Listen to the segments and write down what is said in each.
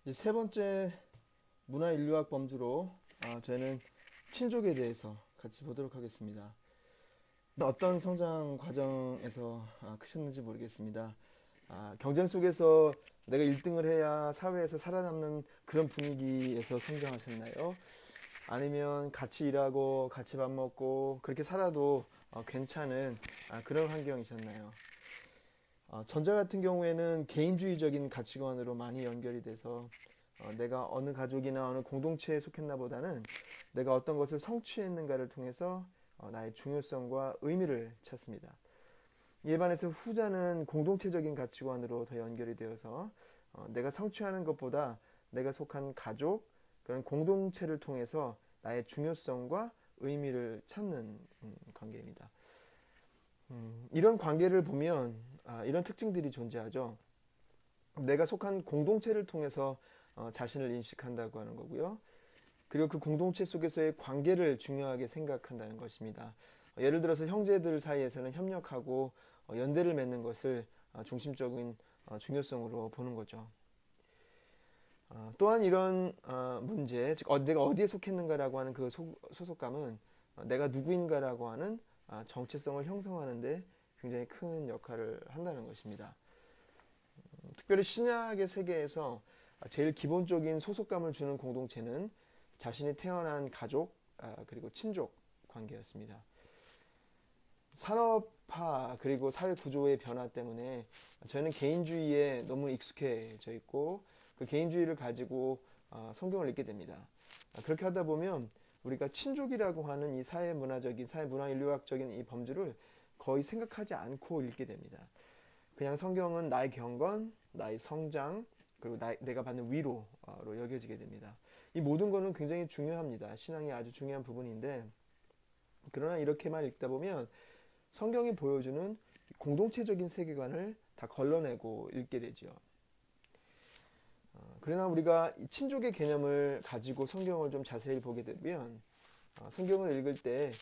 이제 세 번째 문화인류학 범주로 저희는 친족에 대해서 같이 보도록 하겠습니다. 어떤 성장 과정에서 크셨는지 모르겠습니다. 경쟁 속에서 내가 1등을 해야 사회에서 살아남는 그런 분위기에서 성장하셨나요? 아니면 같이 일하고 같이 밥 먹고 그렇게 살아도 괜찮은 그런 환경이셨나요? 전자 같은 경우에는 개인주의적인 가치관으로 많이 연결이 돼서 내가 어느 가족이나 어느 공동체에 속했나 보다는 내가 어떤 것을 성취했는가를 통해서 나의 중요성과 의미를 찾습니다. 이에 반해서 후자는 공동체적인 가치관으로 더 연결이 되어서 내가 성취하는 것보다 내가 속한 가족, 그런 공동체를 통해서 나의 중요성과 의미를 찾는 관계입니다. 이런 관계를 보면 이런 특징들이 존재하죠. 내가 속한 공동체를 통해서 자신을 인식한다고 하는 거고요. 그리고 그 공동체 속에서의 관계를 중요하게 생각한다는 것입니다. 예를 들어서 형제들 사이에서는 협력하고 연대를 맺는 것을 중심적인 중요성으로 보는 거죠. 또한 이런 문제, 즉 내가 어디에 속했는가라고 하는 그 소속감은 내가 누구인가라고 하는 정체성을 형성하는 데 굉장히 큰 역할을 한다는 것입니다. 특별히 신약의 세계에서 제일 기본적인 소속감을 주는 공동체는 자신이 태어난 가족 그리고 친족 관계였습니다. 산업화 그리고 사회 구조의 변화 때문에 저희는 개인주의에 너무 익숙해져 있고 그 개인주의를 가지고 성경을 읽게 됩니다. 그렇게 하다 보면 우리가 친족이라고 하는 이 사회 문화 인류학적인 이 범주를 거의 생각하지 않고 읽게 됩니다. 그냥 성경은 나의 경건, 나의 성장, 그리고 내가 받는 위로로 여겨지게 됩니다. 이 모든 거는 굉장히 중요합니다. 신앙이 아주 중요한 부분인데, 그러나 이렇게만 읽다 보면 성경이 보여주는 공동체적인 세계관을 다 걸러내고 읽게 되죠. 그러나 우리가 친족의 개념을 가지고 성경을 좀 자세히 보게 되면 성경을 읽을 때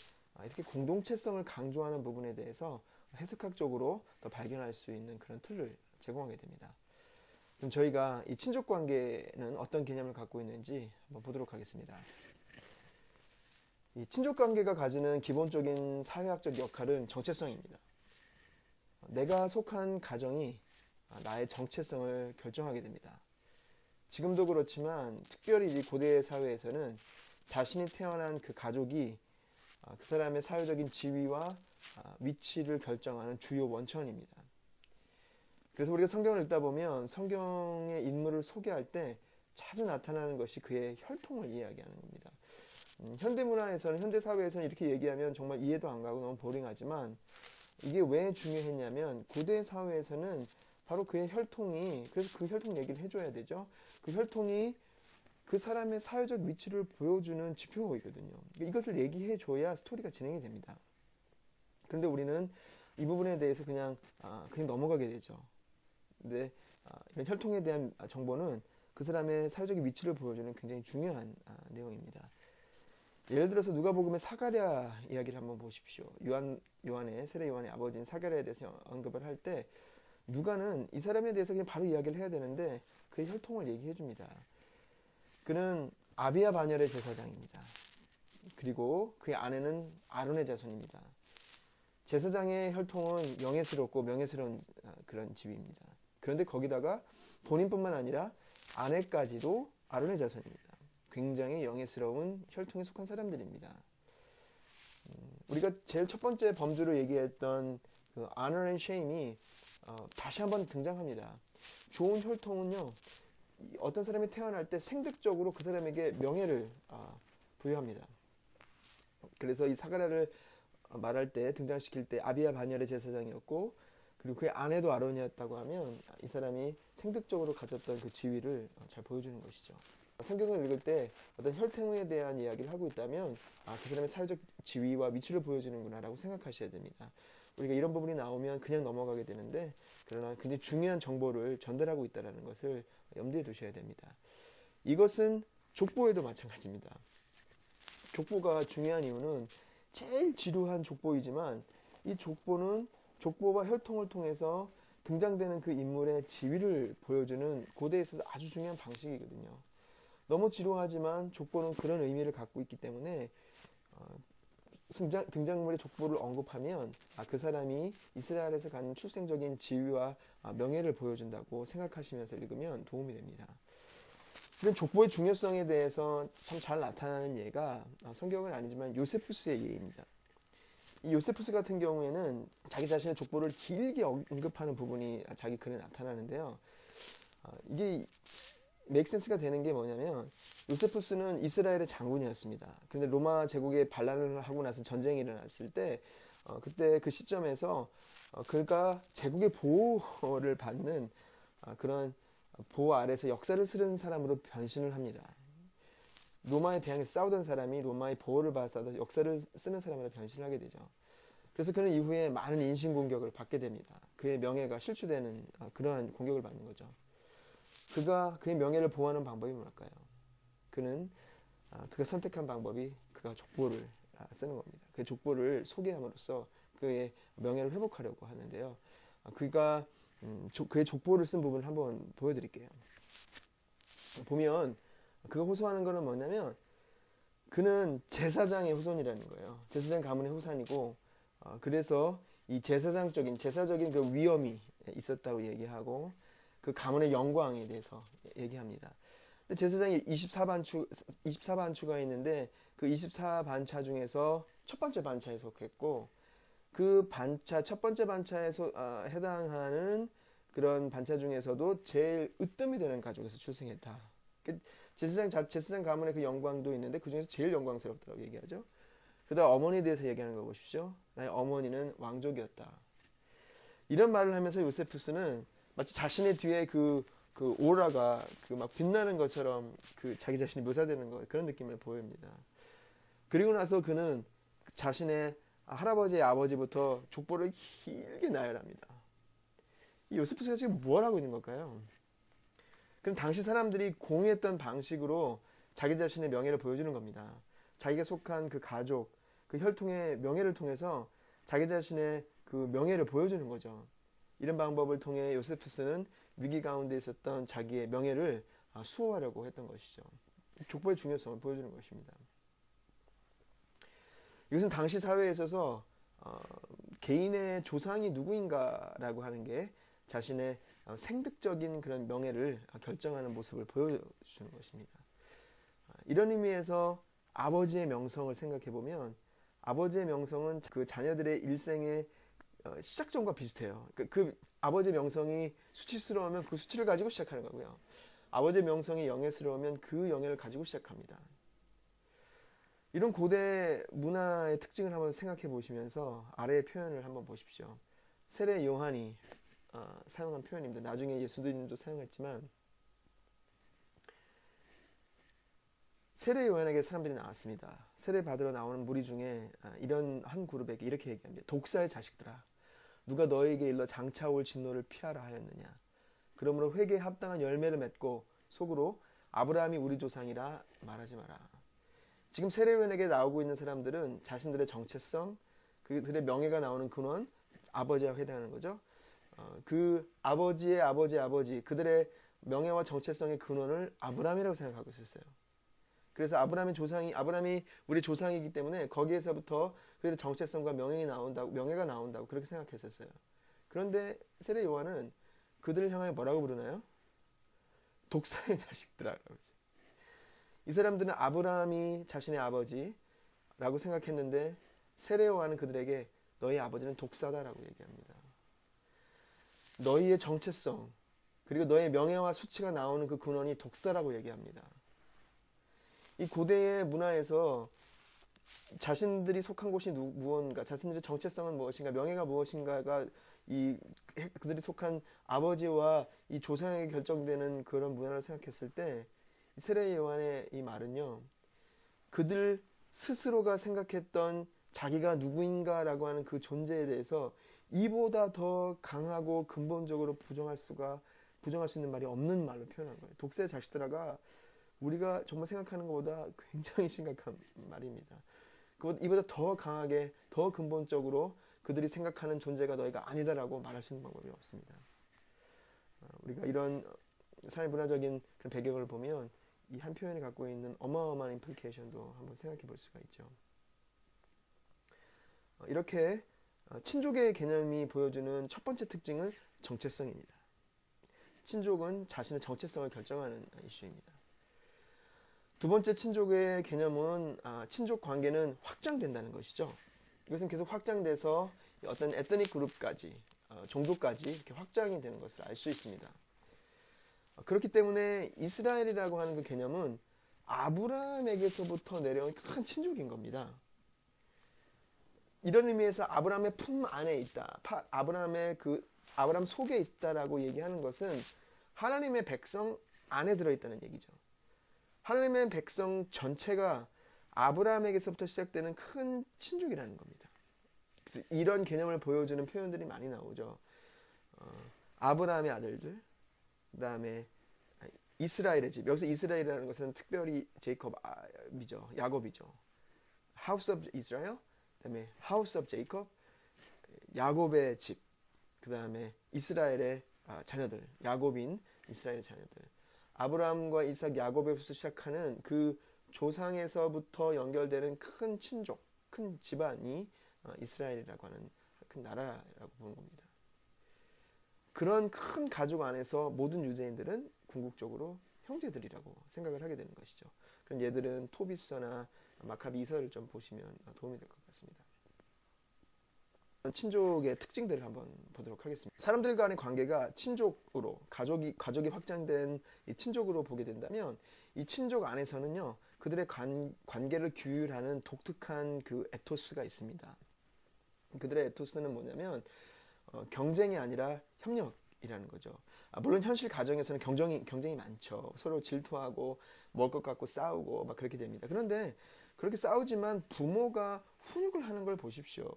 이렇게 공동체성을 강조하는 부분에 대해서 해석학적으로 더 발견할 수 있는 그런 틀을 제공하게 됩니다. 그럼 저희가 이 친족 관계는 어떤 개념을 갖고 있는지 한번 보도록 하겠습니다. 이 친족 관계가 가지는 기본적인 사회학적 역할은 정체성입니다. 내가 속한 가정이 나의 정체성을 결정하게 됩니다. 지금도 그렇지만 특별히 이 고대 사회에서는 자신이 태어난 그 가족이 그 사람의 사회적인 지위와 위치를 결정하는 주요 원천입니다. 그래서 우리가 성경을 읽다 보면 성경의 인물을 소개할 때 자주 나타나는 것이 그의 혈통을 이야기하는 겁니다. 현대문화에서는, 현대사회에서는 이렇게 얘기하면 정말 이해도 안 가고 너무 보링하지만 이게 왜 중요했냐면 고대 사회에서는 바로 그의 혈통이, 그래서 그 혈통 얘기를 해줘야 되죠. 그 혈통이 그 사람의 사회적 위치를 보여주는 지표이거든요. 이것을 얘기해줘야 스토리가 진행이 됩니다. 그런데 우리는 이 부분에 대해서 그냥 넘어가게 되죠. 근데 이런 혈통에 대한 정보는 그 사람의 사회적 위치를 보여주는 굉장히 중요한 내용입니다. 예를 들어서 누가복음의 사가랴 이야기를 한번 보십시오. 세례 요한의 아버지인 사가랴에 대해서 언급을 할 때 누가는 이 사람에 대해서 그냥 바로 이야기를 해야 되는데 그의 혈통을 얘기해 줍니다. 그는 아비야 반열의 제사장입니다. 그리고 그의 아내는 아론의 자손입니다. 제사장의 혈통은 영예스럽고 명예스러운 그런 집입니다. 그런데 거기다가 본인뿐만 아니라 아내까지도 아론의 자손입니다. 굉장히 영예스러운 혈통에 속한 사람들입니다. 우리가 제일 첫 번째 범주로 얘기했던 그 honor and shame이 다시 한번 등장합니다. 좋은 혈통은요, 어떤 사람이 태어날 때 생득적으로 그 사람에게 명예를 부여합니다. 그래서 이 사가랴를 말할 때, 등장시킬 때 아비야 반열의 제사장이었고, 그리고 그의 아내도 아론이었다고 하면 이 사람이 생득적으로 가졌던 그 지위를 잘 보여주는 것이죠. 성경을 읽을 때 어떤 혈통에 대한 이야기를 하고 있다면 그 사람의 사회적 지위와 위치를 보여주는구나 라고 생각하셔야 됩니다. 우리가 이런 부분이 나오면 그냥 넘어가게 되는데, 그러나 굉장히 중요한 정보를 전달하고 있다는 것을 염두에 두셔야 됩니다. 이것은 족보에도 마찬가지입니다. 족보가 중요한 이유는 제일 지루한 족보이지만 이 족보는 족보와 혈통을 통해서 등장되는 그 인물의 지위를 보여주는 고대에 있어서 아주 중요한 방식이거든요. 너무 지루하지만 족보는 그런 의미를 갖고 있기 때문에 등장인물의 족보를 언급하면 그 사람이 이스라엘에서 갖는 출생적인 지위와 명예를 보여준다고 생각하시면서 읽으면 도움이 됩니다. 이런 족보의 중요성에 대해서 참 잘 나타나는 예가 성경은 아니지만 요세푸스의 예입니다. 이 요세푸스 같은 경우에는 자기 자신의 족보를 길게 언급하는 부분이 자기 글에 나타나는데요. 이게 맥센스가 되는 게 뭐냐면 요세푸스는 이스라엘의 장군이었습니다. 그런데 로마 제국에 반란을 하고 나서 전쟁이 일어났을 때 그때 그 시점에서 그가 제국의 보호를 받는 그런 보호 아래서 역사를 쓰는 사람으로 변신을 합니다. 로마에 대항해서 싸우던 사람이 로마의 보호를 받아서 역사를 쓰는 사람으로 변신을 하게 되죠. 그래서 그는 이후에 많은 인신공격을 받게 됩니다. 그의 명예가 실추되는 그러한 공격을 받는 거죠. 그의 명예를 보호하는 방법이 뭘까요? 그가 선택한 방법이 그가 족보를 쓰는 겁니다. 그 족보를 소개함으로써 그의 명예를 회복하려고 하는데요. 그의 족보를 쓴 부분을 한번 보여드릴게요. 보면 그가 호소하는 것은 뭐냐면 그는 제사장의 후손이라는 거예요. 제사장 가문의 후손이고 그래서 이 제사적인 그 위엄이 있었다고 얘기하고 그 가문의 영광에 대해서 얘기합니다. 근데 제사장이 24반추가 있는데 그 24반차 중에서 첫 번째 반차에 속했고 그 첫 번째 반차에 해당하는 그런 반차 중에서도 제일 으뜸이 되는 가족에서 출생했다. 제사장 가문의 그 영광도 있는데 그 중에서 제일 영광스럽다고 얘기하죠. 그다음 어머니에 대해서 얘기하는 거 보십시오. 나의 어머니는 왕족이었다. 이런 말을 하면서 요세푸스는 마치 자신의 뒤에 그 오라가 막 빛나는 것처럼 자기 자신이 묘사되는 거 그런 느낌을 보입니다. 그리고 나서 그는 자신의 할아버지의 아버지부터 족보를 길게 나열합니다. 이 요세푸스가 지금 뭘 하고 있는 걸까요? 그럼 당시 사람들이 공유했던 방식으로 자기 자신의 명예를 보여주는 겁니다. 자기가 속한 그 가족, 그 혈통의 명예를 통해서 자기 자신의 그 명예를 보여주는 거죠. 이런 방법을 통해 요세푸스는 위기 가운데 있었던 자기의 명예를 수호하려고 했던 것이죠. 족보의 중요성을 보여주는 것입니다. 이것은 당시 사회에 있어서 개인의 조상이 누구인가라고 하는 게 자신의 생득적인 그런 명예를 결정하는 모습을 보여주는 것입니다. 이런 의미에서 아버지의 명성을 생각해 보면 아버지의 명성은 그 자녀들의 일생의 시작점과 비슷해요. 그 아버지의 명성이 수치스러우면 그 수치를 가지고 시작하는 거고요. 아버지의 명성이 영예스러우면 그 영예를 가지고 시작합니다. 이런 고대 문화의 특징을 한번 생각해 보시면서 아래의 표현을 한번 보십시오. 세례 요한이 사용한 표현입니다. 나중에 예수님도 사용했지만 세례 요한에게 사람들이 나왔습니다. 세례 받으러 나오는 무리 중에 이런 한 그룹에게 이렇게 얘기합니다. 독사의 자식들아, 누가 너에게 일러 장차 올 진노를 피하라 하였느냐. 그러므로 회개에 합당한 열매를 맺고 속으로 아브라함이 우리 조상이라 말하지 마라. 지금 세례 요한에게 나오고 있는 사람들은 자신들의 정체성, 그들의 명예가 나오는 근원, 아버지와 해당하는 거죠. 그 아버지의 아버지, 그들의 명예와 정체성의 근원을 아브라함이라고 생각하고 있었어요. 그래서 아브라함이 우리 조상이기 때문에 거기에서부터 그들의 정체성과 명예가 나온다고 그렇게 생각했었어요. 그런데 세례 요한은 그들을 향하여 뭐라고 부르나요? 독사의 자식들아라고 그러죠. 이 사람들은 아브라함이 자신의 아버지라고 생각했는데 세례 요한은 그들에게 너희 아버지는 독사다라고 얘기합니다. 너희의 정체성 그리고 너의 명예와 수치가 나오는 그 근원이 독사라고 얘기합니다. 이 고대의 문화에서 자신들이 속한 곳이 무언가, 자신들의 정체성은 무엇인가, 명예가 무엇인가가 그들이 속한 아버지와 이 조상에게 결정되는 그런 문화를 생각했을 때 세례 요한의 이 말은요, 그들 스스로가 생각했던 자기가 누구인가라고 하는 그 존재에 대해서 이보다 더 강하고 근본적으로 부정할 수 있는 말이 없는 말로 표현한 거예요. 독사의 자식들아가 우리가 정말 생각하는 것보다 굉장히 심각한 말입니다. 이보다 더 강하게, 더 근본적으로 그들이 생각하는 존재가 너희가 아니다라고 말할 수 있는 방법이 없습니다. 우리가 이런 사회 문화적인 그런 배경을 보면 이 한 표현이 갖고 있는 어마어마한 임플리케이션도 한번 생각해 볼 수가 있죠. 이렇게 친족의 개념이 보여주는 첫 번째 특징은 정체성입니다. 친족은 자신의 정체성을 결정하는 이슈입니다. 두 번째 친족의 개념은 친족 관계는 확장된다는 것이죠. 이것은 계속 확장돼서 어떤 에트닉 그룹까지 종족까지 이렇게 확장이 되는 것을 알 수 있습니다. 그렇기 때문에 이스라엘이라고 하는 그 개념은 아브라함에게서부터 내려온 큰 친족인 겁니다. 이런 의미에서 아브라함의 품 안에 있다. 아브라함 속에 있다라고 얘기하는 것은 하나님의 백성 안에 들어있다는 얘기죠. 하나님의 백성 전체가 아브라함에게서부터 시작되는 큰 친족이라는 겁니다. 그래서 이런 개념을 보여주는 표현들이 많이 나오죠. 아브라함의 아들들, 그 다음에 이스라엘의 집. 여기서 이스라엘이라는 것은 특별히 제이콥이죠. 야곱이죠. House of Israel, 그 다음에 House of Jacob, 야곱의 집, 그 다음에 이스라엘의 자녀들, 야곱인 이스라엘의 자녀들. 아브라함과 이삭, 야곱에서 시작하는 그 조상에서부터 연결되는 큰 친족, 큰 집안이 이스라엘이라고 하는 큰 나라라고 보는 겁니다. 그런 큰 가족 안에서 모든 유대인들은 궁극적으로 형제들이라고 생각을 하게 되는 것이죠. 그런 예들은 토비서나 마카비 이서를 좀 보시면 도움이 될 것 같습니다. 친족의 특징들을 한번 보도록 하겠습니다. 사람들 간의 관계가 친족으로 가족이 확장된 이 친족으로 보게 된다면 이 친족 안에서는요 그들의 관계를 규율하는 독특한 그 에토스가 있습니다. 그들의 에토스는 뭐냐면 경쟁이 아니라 협력이라는 거죠. 물론 현실 가정에서는 경쟁이 많죠. 서로 질투하고 먹을 것 갖고 싸우고 막 그렇게 됩니다. 그런데 그렇게 싸우지만 부모가 훈육을 하는 걸 보십시오.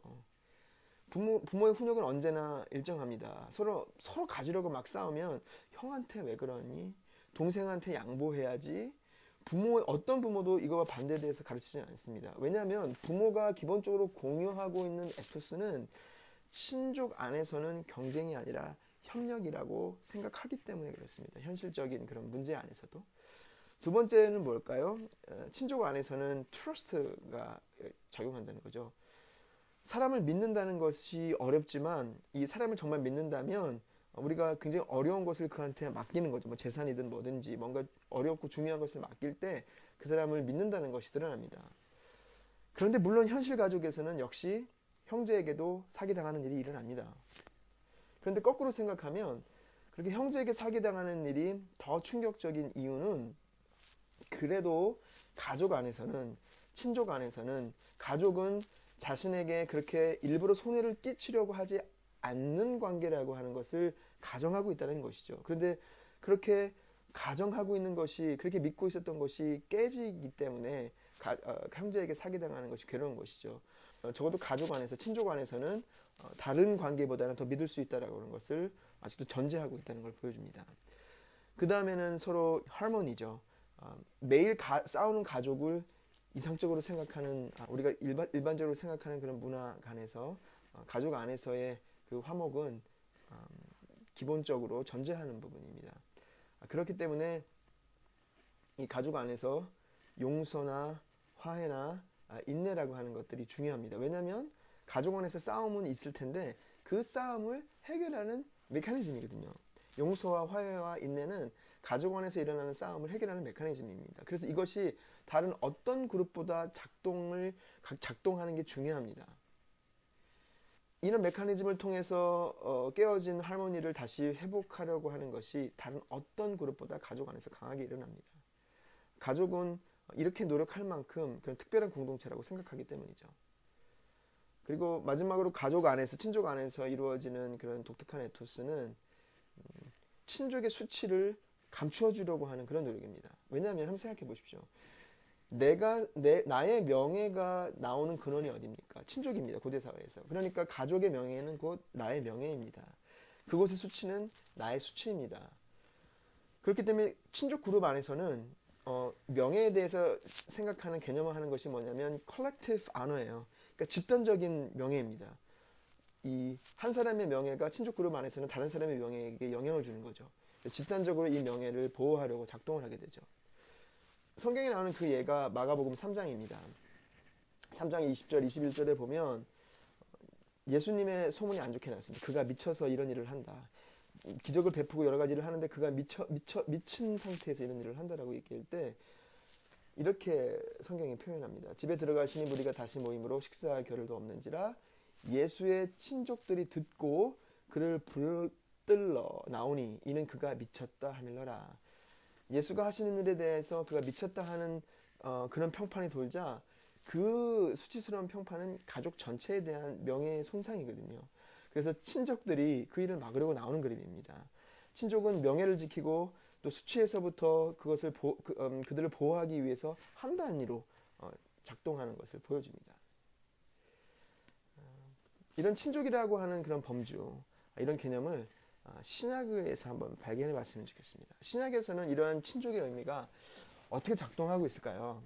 부모의 훈육은 언제나 일정합니다. 서로 가지려고 막 싸우면 형한테 왜 그러니? 동생한테 양보해야지. 어떤 부모도 이거와 반대돼서 가르치지 않습니다. 왜냐하면 부모가 기본적으로 공유하고 있는 에토스는 친족 안에서는 경쟁이 아니라 협력이라고 생각하기 때문에 그렇습니다. 현실적인 그런 문제 안에서도. 두 번째는 뭘까요? 친족 안에서는 트러스트가 작용한다는 거죠. 사람을 믿는다는 것이 어렵지만 이 사람을 정말 믿는다면 우리가 굉장히 어려운 것을 그한테 맡기는 거죠. 뭐 재산이든 뭐든지 뭔가 어렵고 중요한 것을 맡길 때 그 사람을 믿는다는 것이 드러납니다. 그런데 물론 현실 가족에서는 역시 형제에게도 사기당하는 일이 일어납니다. 그런데 거꾸로 생각하면 그렇게 형제에게 사기당하는 일이 더 충격적인 이유는 그래도 가족 안에서는 친족 안에서는 가족은 자신에게 그렇게 일부러 손해를 끼치려고 하지 않는 관계라고 하는 것을 가정하고 있다는 것이죠. 그런데 그렇게 가정하고 있는 것이 그렇게 믿고 있었던 것이 깨지기 때문에 형제에게 사기당하는 것이 괴로운 것이죠. 적어도 가족 안에서 친족 안에서는 다른 관계보다는 더 믿을 수 있다라고 하는 것을 아직도 전제하고 있다는 걸 보여줍니다. 그 다음에는 서로 하모니죠. 매일 싸우는 가족을 이상적으로 생각하는 우리가 일반적으로 생각하는 그런 문화 간에서 가족 안에서의 그 화목은 기본적으로 전제하는 부분입니다. 그렇기 때문에 이 가족 안에서 용서나 화해나 인내라고 하는 것들이 중요합니다. 왜냐하면 가족 안에서 싸움은 있을 텐데 그 싸움을 해결하는 메커니즘이거든요. 용서와 화해와 인내는 가족 안에서 일어나는 싸움을 해결하는 메커니즘입니다. 그래서 이것이 다른 어떤 그룹보다 작동하는 게 중요합니다. 이런 메커니즘을 통해서 깨어진 하모니를 다시 회복하려고 하는 것이 다른 어떤 그룹보다 가족 안에서 강하게 일어납니다. 가족은 이렇게 노력할 만큼 그런 특별한 공동체라고 생각하기 때문이죠. 그리고 마지막으로 가족 안에서, 친족 안에서 이루어지는 그런 독특한 에토스는 친족의 수치를 감추어 주려고 하는 그런 노력입니다. 왜냐하면 한번 생각해 보십시오. 나의 명예가 나오는 근원이 어디입니까? 친족입니다. 고대사회에서. 그러니까 가족의 명예는 곧 나의 명예입니다. 그곳의 수치는 나의 수치입니다. 그렇기 때문에 친족 그룹 안에서는 명예에 대해서 생각하는 개념화하는 것이 뭐냐면 collective honor예요. 그러니까 집단적인 명예입니다. 이 한 사람의 명예가 친족 그룹 안에서는 다른 사람의 명예에게 영향을 주는 거죠. 집단적으로 이 명예를 보호하려고 작동을 하게 되죠. 성경에 나오는 그 예가 마가복음 3장입니다. 3장 20절 21절에 보면 예수님의 소문이 안 좋게 났습니다. 그가 미쳐서 이런 일을 한다. 기적을 베푸고 여러 가지를 하는데 그가 미친 상태에서 이런 일을 한다라고 얘기할 때 이렇게 성경이 표현합니다. 집에 들어가시니 무리가 다시 모임으로 식사할 겨를도 없는지라 예수의 친족들이 듣고 그를 붙들러 나오니 이는 그가 미쳤다 하밀러라. 예수가 하시는 일에 대해서 그가 미쳤다 하는 그런 평판이 돌자 그 수치스러운 평판은 가족 전체에 대한 명예의 손상이거든요. 그래서 친족들이 그 일을 막으려고 나오는 그림입니다. 친족은 명예를 지키고 또 수치에서부터 그것을 그들을 보호하기 위해서 한 단위로 작동하는 것을 보여줍니다. 이런 친족이라고 하는 그런 범주, 이런 개념을 신약에서 한번 발견해 봤으면 좋겠습니다. 신약에서는 이러한 친족의 의미가 어떻게 작동하고 있을까요?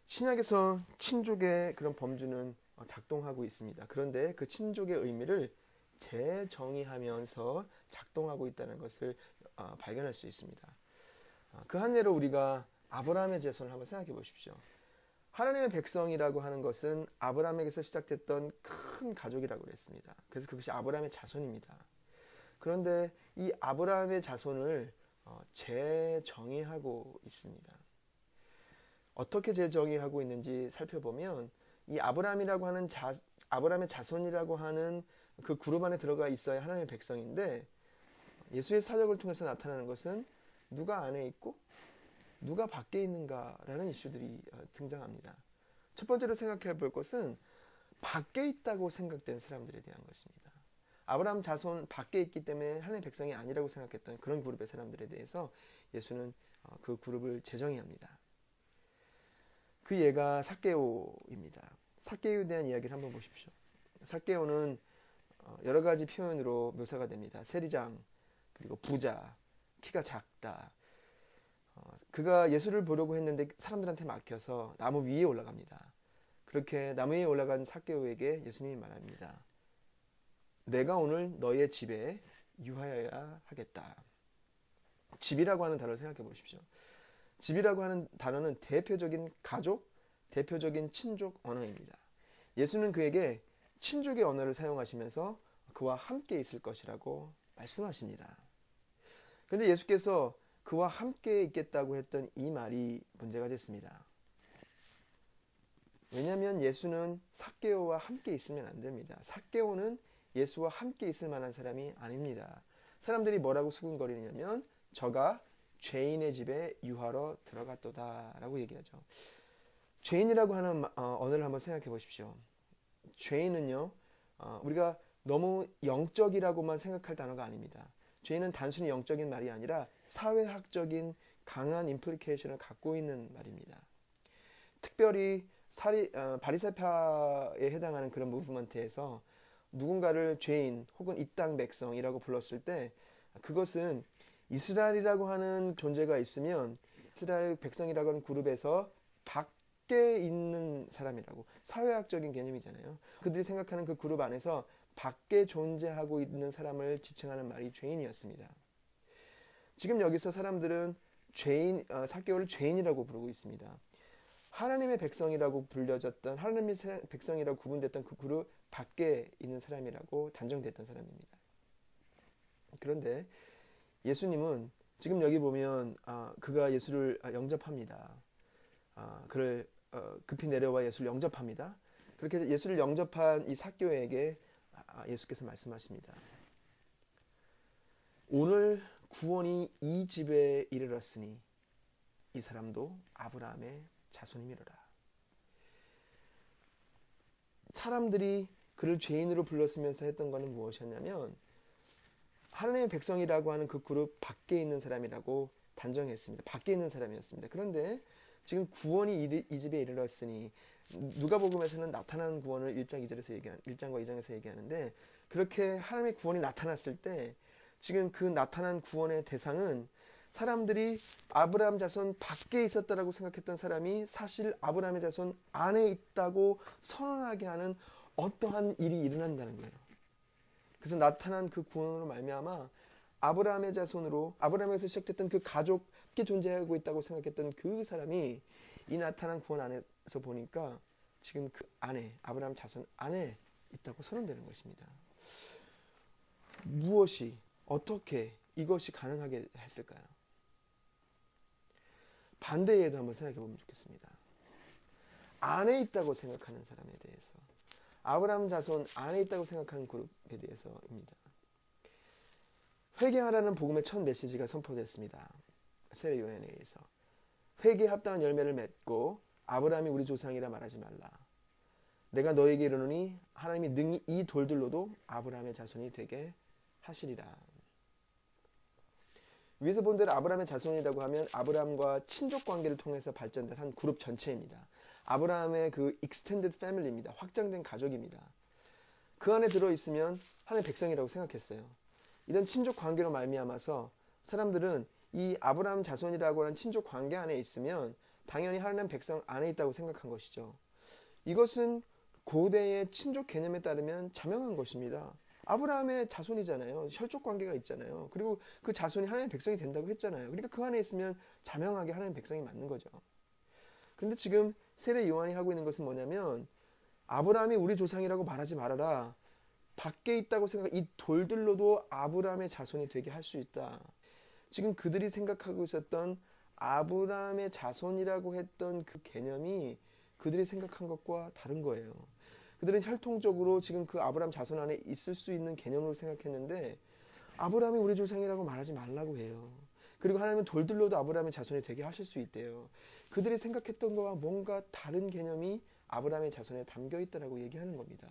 신약에서 친족의 그런 범주는 작동하고 있습니다. 그런데 그 친족의 의미를 재정의하면서 작동하고 있다는 것을 발견할 수 있습니다. 그 한 예로 우리가 아브라함의 자손을 한번 생각해 보십시오. 하나님의 백성이라고 하는 것은 아브라함에게서 시작됐던 큰 가족이라고 그랬습니다. 그래서 그것이 아브라함의 자손입니다. 그런데 이 아브라함의 자손을 재정의하고 있습니다. 어떻게 재정의하고 있는지 살펴보면 이 아브라함이라고 하는 아브라함의 자손이라고 하는 그 그룹 안에 들어가 있어야 하나님의 백성인데 예수의 사역을 통해서 나타나는 것은 누가 안에 있고 누가 밖에 있는가라는 이슈들이 등장합니다. 첫 번째로 생각해 볼 것은 밖에 있다고 생각된 사람들에 대한 것입니다. 아브라함 자손 밖에 있기 때문에 하나님의 백성이 아니라고 생각했던 그런 그룹의 사람들에 대해서 예수는 그 그룹을 재정의합니다. 그 예가 삭개오입니다. 삭개오에 대한 이야기를 한번 보십시오. 삭개오는 여러 가지 표현으로 묘사가 됩니다. 세리장, 그리고 부자, 키가 작다. 그가 예수를 보려고 했는데 사람들한테 막혀서 나무 위에 올라갑니다. 그렇게 나무 위에 올라간 삭개오에게 예수님이 말합니다. 내가 오늘 너의 집에 유하여야 하겠다. 집이라고 하는 단어를 생각해 보십시오. 집이라고 하는 단어는 대표적인 가족, 대표적인 친족 언어입니다. 예수는 그에게 친족의 언어를 사용하시면서 그와 함께 있을 것이라고 말씀하십니다. 그런데 예수께서 그와 함께 있겠다고 했던 이 말이 문제가 됐습니다. 왜냐하면 예수는 삭개오와 함께 있으면 안 됩니다. 삭개오는 예수와 함께 있을 만한 사람이 아닙니다. 사람들이 뭐라고 수군거리냐면 저가 죄인의 집에 유하러 들어갔도다 라고 얘기하죠. 죄인이라고 하는 언어를 한번 생각해 보십시오. 죄인은요, 우리가 너무 영적이라고만 생각할 단어가 아닙니다. 죄인은 단순히 영적인 말이 아니라 사회학적인 강한 임플리케이션을 갖고 있는 말입니다. 특별히 바리새파에 해당하는 그런 무브먼트에서 누군가를 죄인 혹은 이 땅 백성이라고 불렀을 때 그것은 이스라엘이라고 하는 존재가 있으면 이스라엘 백성이라고 하는 그룹에서 밖에 있는 사람이라고 사회학적인 개념이잖아요. 그들이 생각하는 그 그룹 안에서 밖에 존재하고 있는 사람을 지칭하는 말이 죄인이었습니다. 지금 여기서 사람들은 삭개오를 죄인이라고 부르고 있습니다. 하나님의 백성이라고 불려졌던 하나님의 백성이라고 구분됐던 그 그룹 밖에 있는 사람이라고 단정됐던 사람입니다. 그런데 예수님은 지금 여기 보면 그가 예수를 영접합니다. 그를 급히 내려와 예수를 영접합니다. 그렇게 예수를 영접한 이 삭개오에게 예수께서 말씀하십니다. 오늘 구원이 이 집에 이르렀으니 이 사람도 아브라함의 자손이미로라. 사람들이 그를 죄인으로 불렀으면서 했던 것은 무엇이었냐면 하나님의 백성이라고 하는 그 그룹 밖에 있는 사람이라고 단정했습니다. 밖에 있는 사람이었습니다. 그런데 지금 구원이 이 집에 이르렀으니 누가복음에서는 나타난 구원을 1장과 2장에서 얘기하는데 그렇게 하나님의 구원이 나타났을 때 지금 그 나타난 구원의 대상은 사람들이 아브라함 자손 밖에 있었다라고 생각했던 사람이 사실 아브라함의 자손 안에 있다고 선언하게 하는 어떠한 일이 일어난다는 거예요. 그래서 나타난 그 구원으로 말미암아 아브라함의 자손으로 아브라함에서 시작됐던 그 가족이 존재하고 있다고 생각했던 그 사람이 이 나타난 구원 안에서 보니까 지금 그 안에 아브라함 자손 안에 있다고 선언되는 것입니다. 무엇이 어떻게 이것이 가능하게 했을까요? 반대에도 한번 생각해 보면 좋겠습니다. 안에 있다고 생각하는 사람에 대해서, 아브라함 자손 안에 있다고 생각하는 그룹에 대해서입니다. 회개하라는 복음의 첫 메시지가 선포됐습니다. 세례 요한에 의해서 회개에 합당한 열매를 맺고 아브라함이 우리 조상이라 말하지 말라. 내가 너에게 이르노니 하나님이 능히 이 돌들로도 아브라함의 자손이 되게 하시리라. 위에서 본 대로 아브라함의 자손이라고 하면 아브라함과 친족 관계를 통해서 발전된 한 그룹 전체입니다. 아브라함의 그 extended family입니다. 확장된 가족입니다. 그 안에 들어있으면 하나님의 백성이라고 생각했어요. 이런 친족 관계로 말미암아서 사람들은 이 아브라함 자손이라고 하는 친족 관계 안에 있으면 당연히 하나님 백성 안에 있다고 생각한 것이죠. 이것은 고대의 친족 개념에 따르면 자명한 것입니다. 아브라함의 자손이잖아요. 혈족 관계가 있잖아요. 그리고 그 자손이 하나님의 백성이 된다고 했잖아요. 그러니까 그 안에 있으면 자명하게 하나님의 백성이 맞는 거죠. 그런데 지금 세례 요한이 하고 있는 것은 뭐냐면 아브라함이 우리 조상이라고 말하지 말아라. 밖에 있다고 생각, 이 돌들로도 아브라함의 자손이 되게 할 수 있다. 지금 그들이 생각하고 있었던 아브라함의 자손이라고 했던 그 개념이 그들이 생각한 것과 다른 거예요. 그들은 혈통적으로 지금 그 아브라함 자손 안에 있을 수 있는 개념으로 생각했는데 아브라함이 우리 조상이라고 말하지 말라고 해요. 그리고 하나님은 돌들로도 아브라함의 자손이 되게 하실 수 있대요. 그들이 생각했던 것과 뭔가 다른 개념이 아브라함의 자손에 담겨 있다라고 얘기하는 겁니다.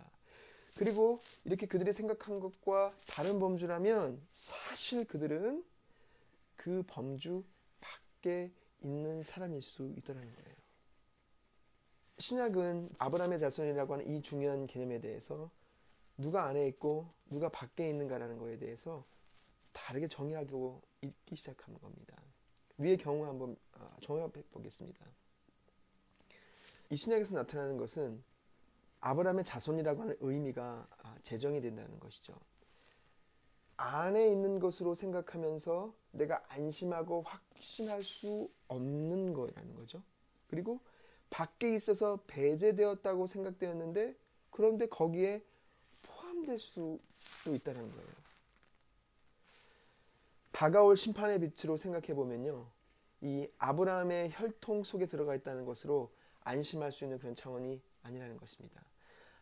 그리고 이렇게 그들이 생각한 것과 다른 범주라면 사실 그들은 그 범주 밖에 있는 사람일 수 있다는 거예요. 신약은 아브라함의 자손이라고 하는 이 중요한 개념에 대해서 누가 안에 있고 누가 밖에 있는가라는 것에 대해서 다르게 정의하고 읽기 시작하는 겁니다. 위의 경우 한번 정의해 보겠습니다. 이 신약에서 나타나는 것은 아브라함의 자손이라고 하는 의미가 제정이 된다는 것이죠. 안에 있는 것으로 생각하면서 내가 안심하고 확신할 수 없는 거라는 거죠. 그리고 밖에 있어서 배제되었다고 생각되었는데 그런데 거기에 포함될 수도 있다는 거예요. 다가올 심판의 빛으로 생각해 보면요, 이 아브라함의 혈통 속에 들어가 있다는 것으로 안심할 수 있는 그런 차원이 아니라는 것입니다.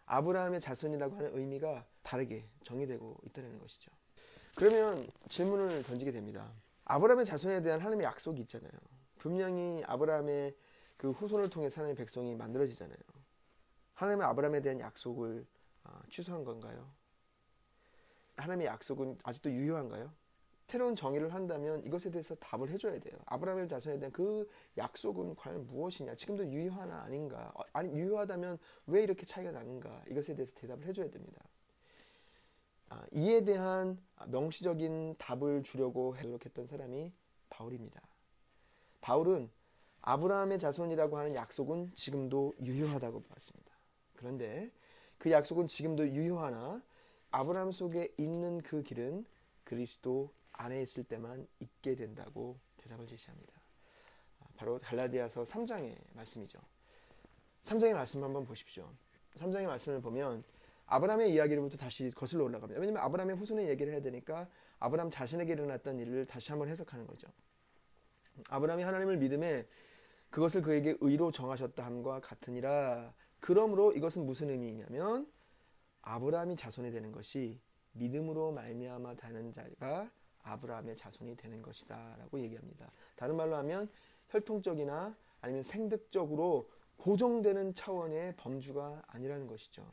아브라함의 자손이라고 하는 의미가 다르게 정의되고 있다는 것이죠. 그러면 질문을 던지게 됩니다. 아브라함의 자손에 대한 하나님의 약속이 있잖아요. 분명히 아브라함의 그 후손을 통해서 하나님의 백성이 만들어지잖아요. 하나님은 아브라함에 대한 약속을 취소한 건가요? 하나님의 약속은 아직도 유효한가요? 새로운 정의를 한다면 이것에 대해서 답을 해줘야 돼요. 아브라함의 자손에 대한 그 약속은 과연 무엇이냐? 지금도 유효하나 아닌가? 아니, 유효하다면 왜 이렇게 차이가 나는가? 이것에 대해서 대답을 해줘야 됩니다. 이에 대한 명시적인 답을 주려고 노력했던 사람이 바울입니다. 바울은 아브라함의 자손이라고 하는 약속은 지금도 유효하다고 봤습니다. 그런데 그 약속은 지금도 유효하나 아브라함 속에 있는 그 길은 그리스도 안에 있을 때만 있게 된다고 대답을 제시합니다. 바로 갈라디아서 3장의 말씀이죠. 3장의 말씀 한번 보십시오. 3장의 말씀을 보면 아브라함의 이야기로부터 다시 거슬러 올라갑니다. 왜냐하면 아브라함의 후손의 얘기를 해야 되니까 아브라함 자신에게 일어났던 일을 다시 한번 해석하는 거죠. 아브라함이 하나님을 믿음에 그것을 그에게 의로 정하셨다 함과 같으니라. 그러므로 이것은 무슨 의미냐면 아브라함이 자손이 되는 것이 믿음으로 말미암아 되는 자가 아브라함의 자손이 되는 것이다 라고 얘기합니다. 다른 말로 하면 혈통적이나 아니면 생득적으로 고정되는 차원의 범주가 아니라는 것이죠.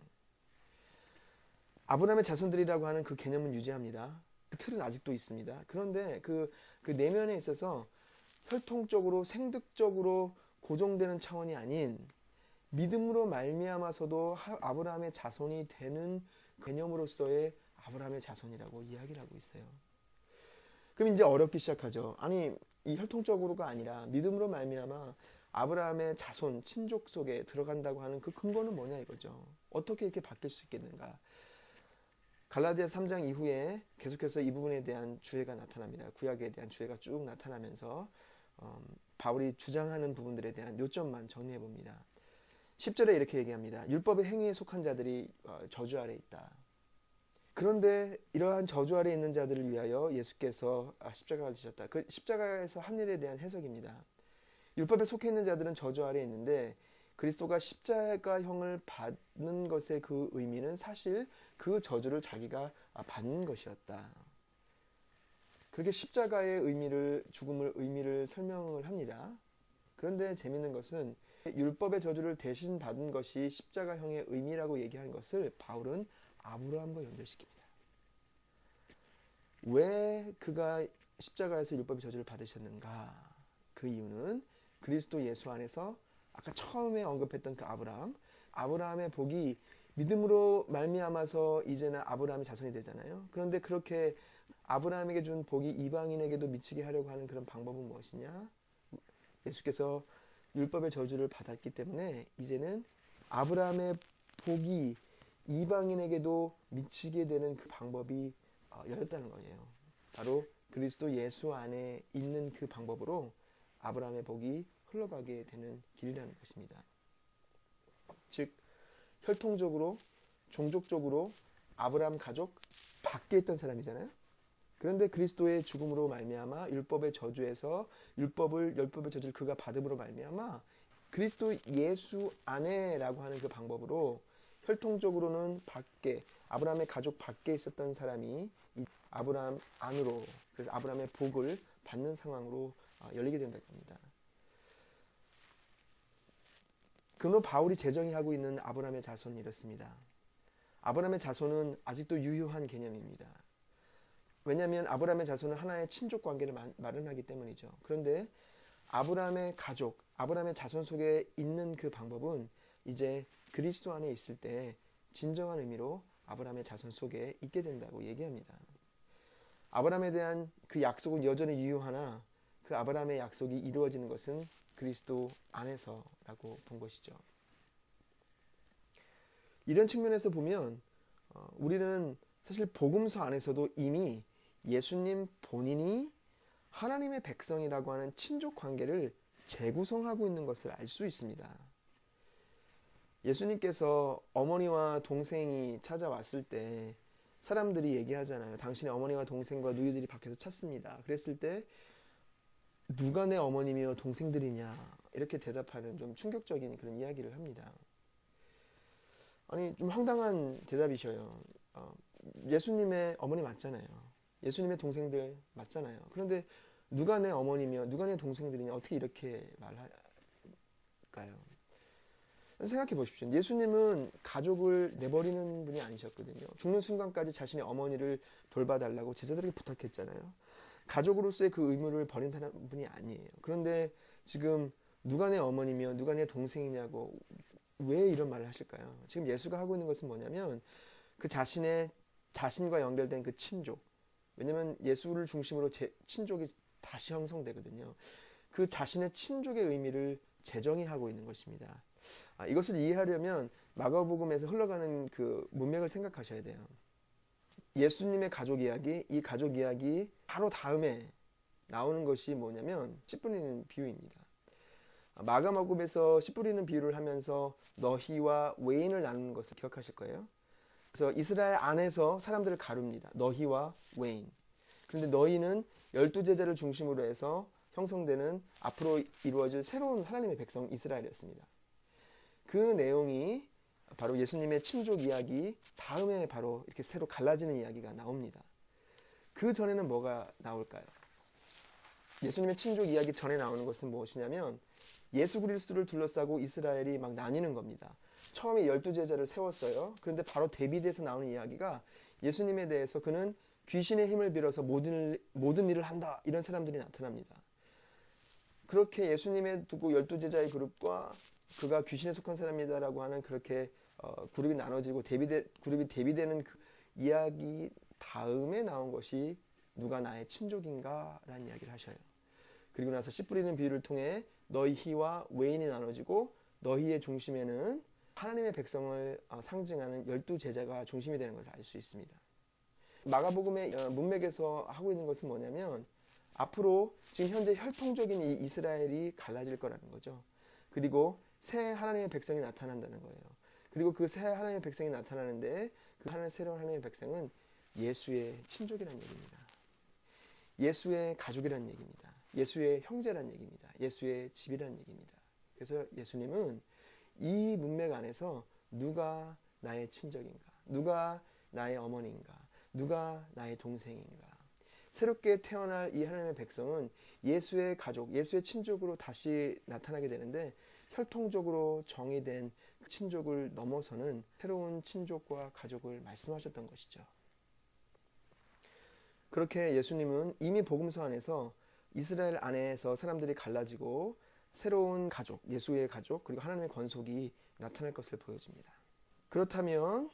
아브라함의 자손들이라고 하는 그 개념은 유지합니다. 그 틀은 아직도 있습니다. 그런데 그 내면에 있어서 혈통적으로 생득적으로 고정되는 차원이 아닌 믿음으로 말미암아서도 아브라함의 자손이 되는 개념으로서의 아브라함의 자손이라고 이야기를 하고 있어요. 그럼 이제 어렵기 시작하죠. 아니, 이 혈통적으로가 아니라 믿음으로 말미암아 아브라함의 자손, 친족 속에 들어간다고 하는 그 근거는 뭐냐 이거죠. 어떻게 이렇게 바뀔 수 있겠는가? 갈라디아 3장 이후에 계속해서 이 부분에 대한 주혜가 나타납니다. 구약에 대한 주혜가 쭉 나타나면서 바울이 주장하는 부분들에 대한 요점만 정리해 봅니다. 10절에 이렇게 얘기합니다. 율법의 행위에 속한 자들이 저주 아래 있다. 그런데 이러한 저주 아래 있는 자들을 위하여 예수께서 십자가를 지셨다. 그 십자가에서 한 일에 대한 해석입니다. 율법에 속해 있는 자들은 저주 아래 있는데 그리스도가 십자가형을 받는 것의 그 의미는 사실 그 저주를 자기가 받는 것이었다. 그렇게 십자가의 의미를, 죽음을 의미를 설명을 합니다. 그런데 재밌는 것은 율법의 저주를 대신 받은 것이 십자가형의 의미라고 얘기한 것을 바울은 아브라함과 연결시킵니다. 왜 그가 십자가에서 율법의 저주를 받으셨는가? 그 이유는 그리스도 예수 안에서 아까 처음에 언급했던 그 아브라함의 복이 믿음으로 말미암아서 이제는 아브라함의 자손이 되잖아요. 그런데 그렇게 아브라함에게 준 복이 이방인에게도 미치게 하려고 하는 그런 방법은 무엇이냐? 예수께서 율법의 저주를 받았기 때문에 이제는 아브라함의 복이 이방인에게도 미치게 되는 그 방법이 열렸다는 거예요. 바로 그리스도 예수 안에 있는 그 방법으로 아브라함의 복이 흘러가게 되는 길이라는 것입니다. 즉 혈통적으로 종족적으로 아브라함 가족 밖에 있던 사람이잖아요. 그런데 그리스도의 죽음으로 말미암아 율법의 저주에서 율법의 저주를 그가 받음으로 말미암아 그리스도 예수 안에라고 하는 그 방법으로 혈통적으로는 밖에 아브라함의 가족 밖에 있었던 사람이 아브라함 안으로, 그래서 아브라함의 복을 받는 상황으로 열리게 된다고 합니다. 그러므로 바울이 제정하고 있는 아브라함의 자손은 이렇습니다. 아브라함의 자손은 아직도 유효한 개념입니다. 왜냐하면 아브라함의 자손은 하나의 친족 관계를 마련하기 때문이죠. 그런데 아브라함의 가족, 아브라함의 자손 속에 있는 그 방법은 이제 그리스도 안에 있을 때 진정한 의미로 아브라함의 자손 속에 있게 된다고 얘기합니다. 아브라함에 대한 그 약속은 여전히 유효하나 그 아브라함의 약속이 이루어지는 것은 그리스도 안에서라고 본 것이죠. 이런 측면에서 보면 우리는 사실 복음서 안에서도 이미 예수님 본인이 하나님의 백성이라고 하는 친족 관계를 재구성하고 있는 것을 알 수 있습니다. 예수님께서 어머니와 동생이 찾아왔을 때 사람들이 얘기하잖아요. 당신의 어머니와 동생과 누이들이 밖에서 찾습니다. 그랬을 때 누가 내 어머니며 동생들이냐 이렇게 대답하는 좀 충격적인 그런 이야기를 합니다. 아니 좀 황당한 대답이셔요. 예수님의 어머니 맞잖아요. 예수님의 동생들 맞잖아요. 그런데 누가 내 어머니며 누가 내 동생들이냐 어떻게 이렇게 말할까요? 생각해 보십시오. 예수님은 가족을 내버리는 분이 아니셨거든요. 죽는 순간까지 자신의 어머니를 돌봐달라고 제자들에게 부탁했잖아요. 가족으로서의 그 의무를 버린 분이 아니에요. 그런데 지금 누가 내 어머니며 누가 내 동생이냐고 왜 이런 말을 하실까요? 지금 예수가 하고 있는 것은 뭐냐면 그 자신과 연결된 그 친족, 왜냐하면 예수를 중심으로 친족이 다시 형성되거든요. 그 자신의 친족의 의미를 재정의하고 있는 것입니다. 이것을 이해하려면 마가복음에서 흘러가는 그 문맥을 생각하셔야 돼요. 예수님의 가족 이야기, 이 가족 이야기 바로 다음에 나오는 것이 뭐냐면 씨 뿌리는 비유입니다. 마가복음에서 씨 뿌리는 비유를 하면서 너희와 외인을 나누는 것을 기억하실 거예요. 그래서 이스라엘 안에서 사람들을 가릅니다. 너희와 외인. 그런데 너희는 12제자를 중심으로 해서 형성되는 앞으로 이루어질 새로운 하나님의 백성 이스라엘이었습니다. 그 내용이 바로 예수님의 친족 이야기 다음에 바로 이렇게 새로 갈라지는 이야기가 나옵니다. 그 전에는 뭐가 나올까요? 예수님의 친족 이야기 전에 나오는 것은 무엇이냐면 예수 그리스도를 둘러싸고 이스라엘이 막 나뉘는 겁니다. 처음에 12제자를 세웠어요. 그런데 바로 대비돼서 나오는 이야기가 예수님에 대해서 그는 귀신의 힘을 빌어서 모든 일을 한다 이런 사람들이 나타납니다. 그렇게 예수님의 두고 12제자의 그룹과 그가 귀신에 속한 사람이다라고 하는 그렇게 그룹이 나눠지고 그룹이 대비되는 그 이야기 다음에 나온 것이 누가 나의 친족인가 라는 이야기를 하셔요. 그리고 나서 씨 뿌리는 비유를 통해 너희와 외인이 나눠지고 너희의 중심에는 하나님의 백성을 상징하는 12제자가 중심이 되는 것을 알 수 있습니다. 마가복음의 문맥에서 하고 있는 것은 뭐냐면 앞으로 지금 현재 혈통적인 이 이스라엘이 갈라질 거라는 거죠. 그리고 새 하나님의 백성이 나타난다는 거예요. 그리고 그 새 하나님의 백성이 나타나는데 그 새로운 하나님의 백성은 예수의 친족이라는 얘기입니다. 예수의 가족이라는 얘기입니다. 예수의 형제라는 얘기입니다. 예수의 집이라는 얘기입니다. 그래서 예수님은 이 문맥 안에서 누가 나의 친족인가? 누가 나의 어머니인가? 누가 나의 동생인가? 새롭게 태어날 이 하나님의 백성은 예수의 가족, 예수의 친족으로 다시 나타나게 되는데 혈통적으로 정의된 친족을 넘어서는 새로운 친족과 가족을 말씀하셨던 것이죠. 그렇게 예수님은 이미 복음서 안에서 이스라엘 안에서 사람들이 갈라지고 새로운 가족, 예수의 가족, 그리고 하나님의 권속이 나타날 것을 보여줍니다. 그렇다면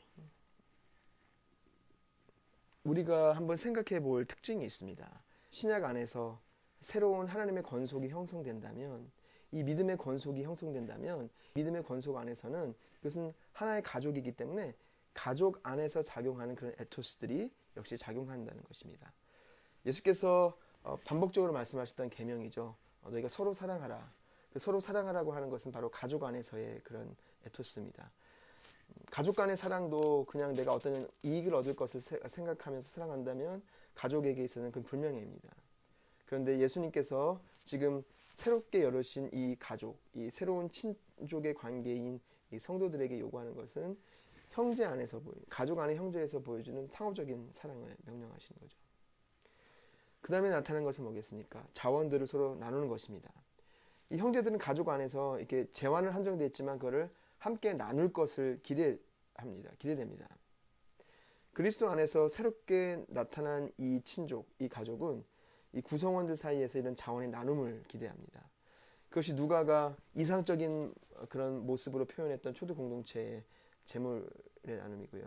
우리가 한번 생각해 볼 특징이 있습니다. 신약 안에서 새로운 하나님의 권속이 형성된다면, 이 믿음의 권속이 형성된다면 믿음의 권속 안에서는 그것은 하나의 가족이기 때문에 가족 안에서 작용하는 그런 에토스들이 역시 작용한다는 것입니다. 예수께서 반복적으로 말씀하셨던 계명이죠. 너희가 서로 사랑하라. 서로 사랑하라고 하는 것은 바로 가족 안에서의 그런 에토스입니다. 가족 간의 사랑도 그냥 내가 어떤 이익을 얻을 것을 생각하면서 사랑한다면 가족에게 있어서는 그건 불명예입니다. 그런데 예수님께서 지금 새롭게 열으신 이 가족, 이 새로운 친족의 관계인 이 성도들에게 요구하는 것은 형제 안에서 가족 안의 형제에서 보여주는 상호적인 사랑을 명령하시는 거죠. 그 다음에 나타난 것은 뭐겠습니까? 자원들을 서로 나누는 것입니다. 이 형제들은 가족 안에서 이렇게 재wan은 한정되어 있지만 그거를 함께 나눌 것을 기대됩니다. 그리스도 안에서 새롭게 나타난 이 친족, 이 가족은 이 구성원들 사이에서 이런 자원의 나눔을 기대합니다. 그것이 누가가 이상적인 그런 모습으로 표현했던 초대 공동체의 재물의 나눔이고요.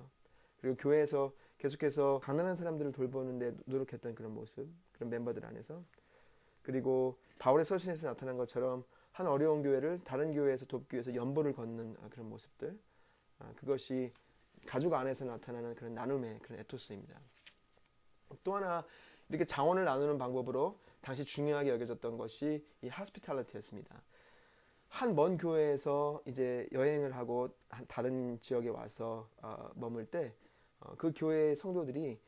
그리고 교회에서 계속해서 가난한 사람들을 돌보는데 노력했던 그런 모습, 그런 멤버들 안에서, 그리고 바울의 서신에서 나타난 것처럼 한 어려운 교회를 다른 교회에서 돕기 위해서 연보를 걷는 그런 모습들, 그것이 가족 안에서 나타나는 그런 나눔의 그런 에토스입니다. 또 하나 이렇게 자원을 나누는 방법으로 당시 중요하게 여겨졌던 것이 이 hospitality였습니다. 한 먼 교회에서 이제 여행을 하고 다른 지역에 와서 머물 때 그 교회의 성도들이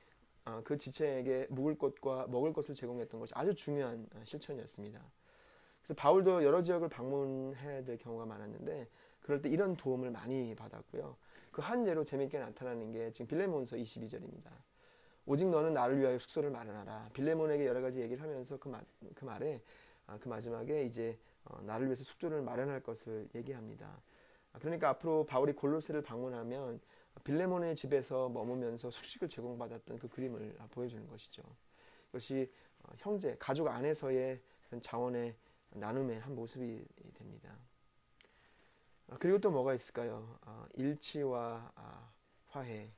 그 지체에게 묵을 곳과 먹을 것을 제공했던 것이 아주 중요한 실천이었습니다. 그래서 바울도 여러 지역을 방문해야 될 경우가 많았는데 그럴 때 이런 도움을 많이 받았고요. 그 한 예로 재미있게 나타나는 게 지금 빌레몬서 22절입니다. 오직 너는 나를 위하여 숙소를 마련하라. 빌레몬에게 여러 가지 얘기를 하면서 그 말에 그 마지막에 이제 나를 위해서 숙소를 마련할 것을 얘기합니다. 그러니까 앞으로 바울이 골로새를 방문하면 빌레몬의 집에서 머무면서 숙식을 제공받았던 그 그림을 보여주는 것이죠. 이것이 형제, 가족 안에서의 자원의 나눔의 한 모습이 됩니다. 그리고 또 뭐가 있을까요? 일치와 화해,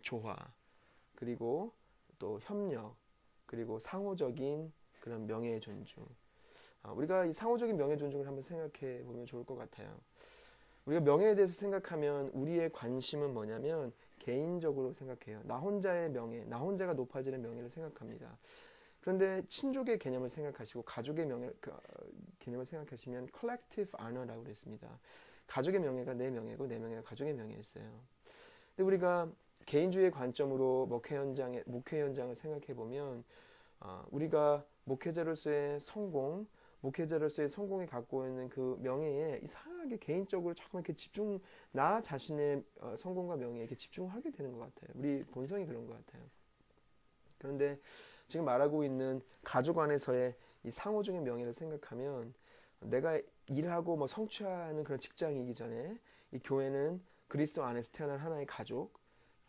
조화, 그리고 또 협력, 그리고 상호적인 그런 명예의 존중. 우리가 이 상호적인 명예 존중을 한번 생각해 보면 좋을 것 같아요. 우리가 명예에 대해서 생각하면 우리의 관심은 뭐냐면 개인적으로 생각해요. 나 혼자의 명예, 나 혼자가 높아지는 명예를 생각합니다. 그런데 친족의 개념을 생각하시고 가족의 개념을 생각하시면 collective honor라고 그랬습니다. 가족의 명예가 내 명예고 내 명예가 가족의 명예였어요. 근데 우리가 개인주의의 관점으로 목회 현장을 생각해 보면 우리가 목회자로서의 성공이 갖고 있는 그 명예에 이상하게 개인적으로 자꾸 이렇게 나 자신의 성공과 명예에 이렇게 집중하게 되는 것 같아요. 우리 본성이 그런 것 같아요. 그런데 지금 말하고 있는 가족 안에서의 이 상호적인 명예를 생각하면 내가 일하고 성취하는 그런 직장이기 전에 이 교회는 그리스도 안에서 태어난 하나의 가족,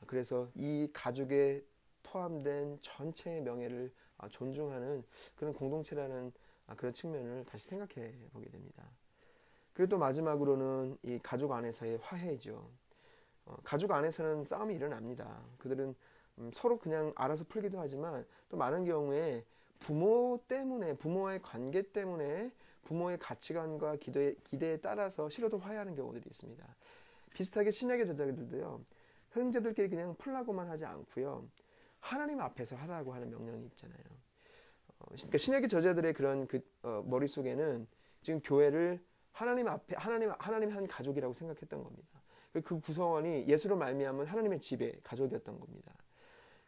그래서 이 가족에 포함된 전체의 명예를 존중하는 그런 공동체라는 그런 측면을 다시 생각해 보게 됩니다. 그리고 또 마지막으로는 이 가족 안에서의 화해죠. 가족 안에서는 싸움이 일어납니다. 그들은 서로 그냥 알아서 풀기도 하지만 또 많은 경우에 부모와의 관계 때문에 부모의 가치관과 기대에 따라서 싫어도 화해하는 경우들이 있습니다. 비슷하게 신약의 저자들도요. 형제들끼리 그냥 풀라고만 하지 않고요. 하나님 앞에서 하라고 하는 명령이 있잖아요. 그러니까 신약의 저자들의 그런 머릿속에는 지금 교회를 하나님 앞에 하나님 한 가족이라고 생각했던 겁니다. 그 구성원이 예수로 말미암은 하나님의 집의 가족이었던 겁니다.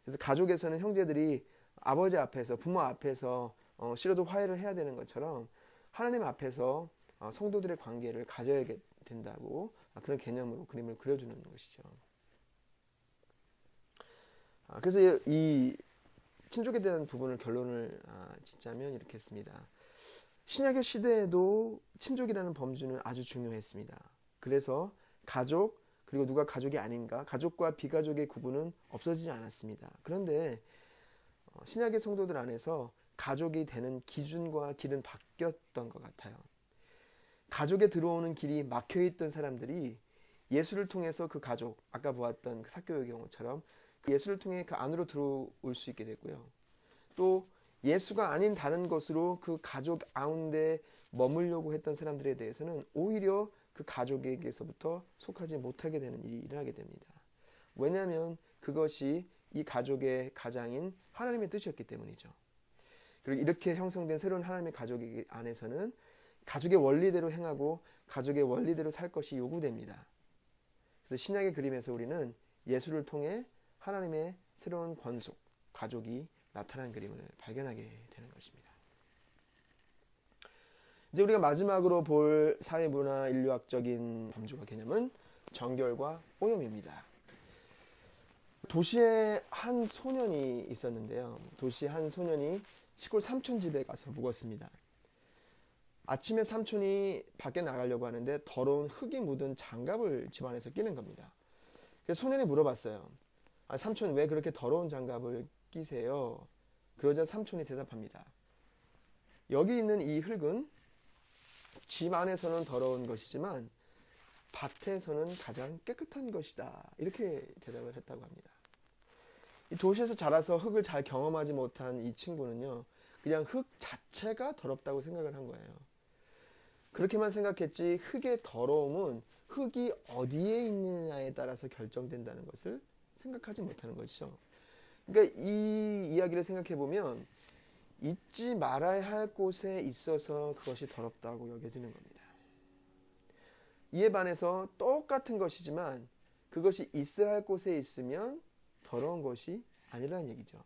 그래서 가족에서는 형제들이 아버지 앞에서 부모 앞에서 싫어도 화해를 해야 되는 것처럼 하나님 앞에서 성도들의 관계를 가져야 된다고 그런 개념으로 그림을 그려주는 것이죠. 그래서 이 친족에 대한 부분을 결론을 짓자면 이렇게 했습니다. 신약의 시대에도 친족이라는 범주는 아주 중요했습니다. 그래서 가족 그리고 누가 가족이 아닌가 가족과 비가족의 구분은 없어지지 않았습니다. 그런데 신약의 성도들 안에서 가족이 되는 기준과 길은 바뀌었던 것 같아요. 가족에 들어오는 길이 막혀있던 사람들이 예수를 통해서 그 가족, 아까 보았던 그 삭개오의 경우처럼 그 예수를 통해 그 안으로 들어올 수 있게 됐고요. 또 예수가 아닌 다른 것으로 그 가족 가운데 머물려고 했던 사람들에 대해서는 오히려 그 가족에게서부터 속하지 못하게 되는 일이 일어나게 됩니다. 왜냐하면 그것이 이 가족의 가장인 하나님의 뜻이었기 때문이죠. 그리고 이렇게 형성된 새로운 하나님의 가족 안에서는 가족의 원리대로 행하고 가족의 원리대로 살 것이 요구됩니다. 그래서 신약의 그림에서 우리는 예수를 통해 하나님의 새로운 권속, 가족이 나타난 그림을 발견하게 되는 것입니다. 이제 우리가 마지막으로 볼 사회문화 인류학적인 범주와 개념은 정결과 오염입니다. 도시에 한 소년이 있었는데요. 도시에 한 소년이 시골 삼촌 집에 가서 묵었습니다. 아침에 삼촌이 밖에 나가려고 하는데 더러운 흙이 묻은 장갑을 집 안에서 끼는 겁니다. 그래서 소년이 물어봤어요. 삼촌 왜 그렇게 더러운 장갑을 끼세요? 그러자 삼촌이 대답합니다. 여기 있는 이 흙은 집 안에서는 더러운 것이지만 밭에서는 가장 깨끗한 것이다. 이렇게 대답을 했다고 합니다. 이 도시에서 자라서 흙을 잘 경험하지 못한 이 친구는요. 그냥 흙 자체가 더럽다고 생각을 한 거예요. 그렇게만 생각했지 흙의 더러움은 흙이 어디에 있느냐에 따라서 결정된다는 것을 생각하지 못하는 것이죠. 그러니까 이 이야기를 생각해 보면 잊지 말아야 할 곳에 있어서 그것이 더럽다고 여겨지는 겁니다. 이에 반해서 똑같은 것이지만 그것이 있어야 할 곳에 있으면 더러운 것이 아니라는 얘기죠.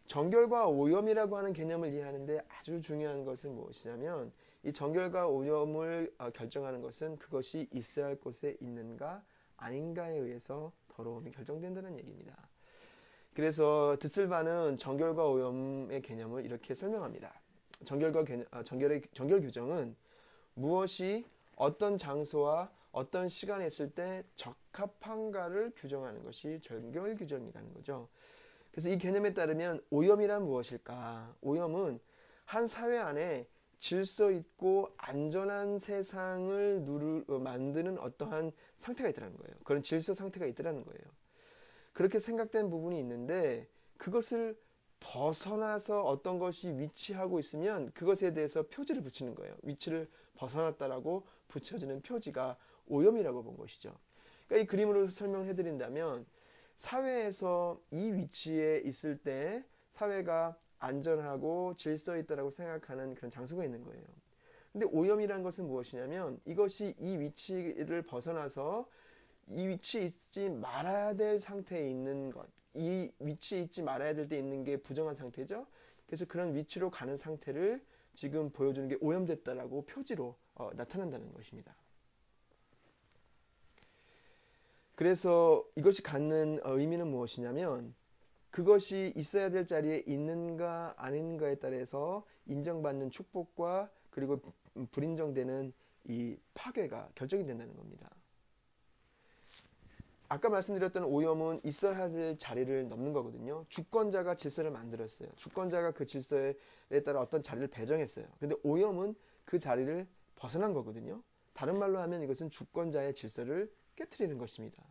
정결과 오염이라고 하는 개념을 이해하는데 아주 중요한 것은 무엇이냐면 이 정결과 오염을 결정하는 것은 그것이 있어야 할 곳에 있는가 아닌가에 의해서 더러움이 결정된다는 얘기입니다. 그래서 드슬바는 정결과 오염의 개념을 이렇게 설명합니다. 정결 규정은 무엇이 어떤 장소와 어떤 시간에 있을 때 적합한가를 규정하는 것이 정결 규정이라는 거죠. 그래서 이 개념에 따르면 오염이란 무엇일까? 오염은 한 사회 안에 질서 있고 안전한 세상을 만드는 어떠한 상태가 있다는 거예요. 그런 질서 상태가 있다는 거예요. 그렇게 생각된 부분이 있는데 그것을 벗어나서 어떤 것이 위치하고 있으면 그것에 대해서 표지를 붙이는 거예요. 위치를 벗어났다라고 붙여지는 표지가 오염이라고 본 것이죠. 그러니까 이 그림으로 설명해 드린다면 사회에서 이 위치에 있을 때 사회가 안전하고 질서 있다라고 생각하는 그런 장소가 있는 거예요. 근데 오염이라는 것은 무엇이냐면 이것이 이 위치를 벗어나서 이 위치에 있지 말아야 될 상태에 있는 것, 이 위치에 있지 말아야 될 때 있는 게 부정한 상태죠. 그래서 그런 위치로 가는 상태를 지금 보여주는 게 오염됐다라고 표지로 나타난다는 것입니다. 그래서 이것이 갖는 의미는 무엇이냐면 그것이 있어야 될 자리에 있는가 아닌가에 따라서 인정받는 축복과 그리고 불인정되는 이 파괴가 결정이 된다는 겁니다. 아까 말씀드렸던 오염은 있어야 될 자리를 넘는 거거든요. 주권자가 질서를 만들었어요. 주권자가 그 질서에 따라 어떤 자리를 배정했어요. 근데 오염은 그 자리를 벗어난 거거든요. 다른 말로 하면 이것은 주권자의 질서를 깨트리는 것입니다.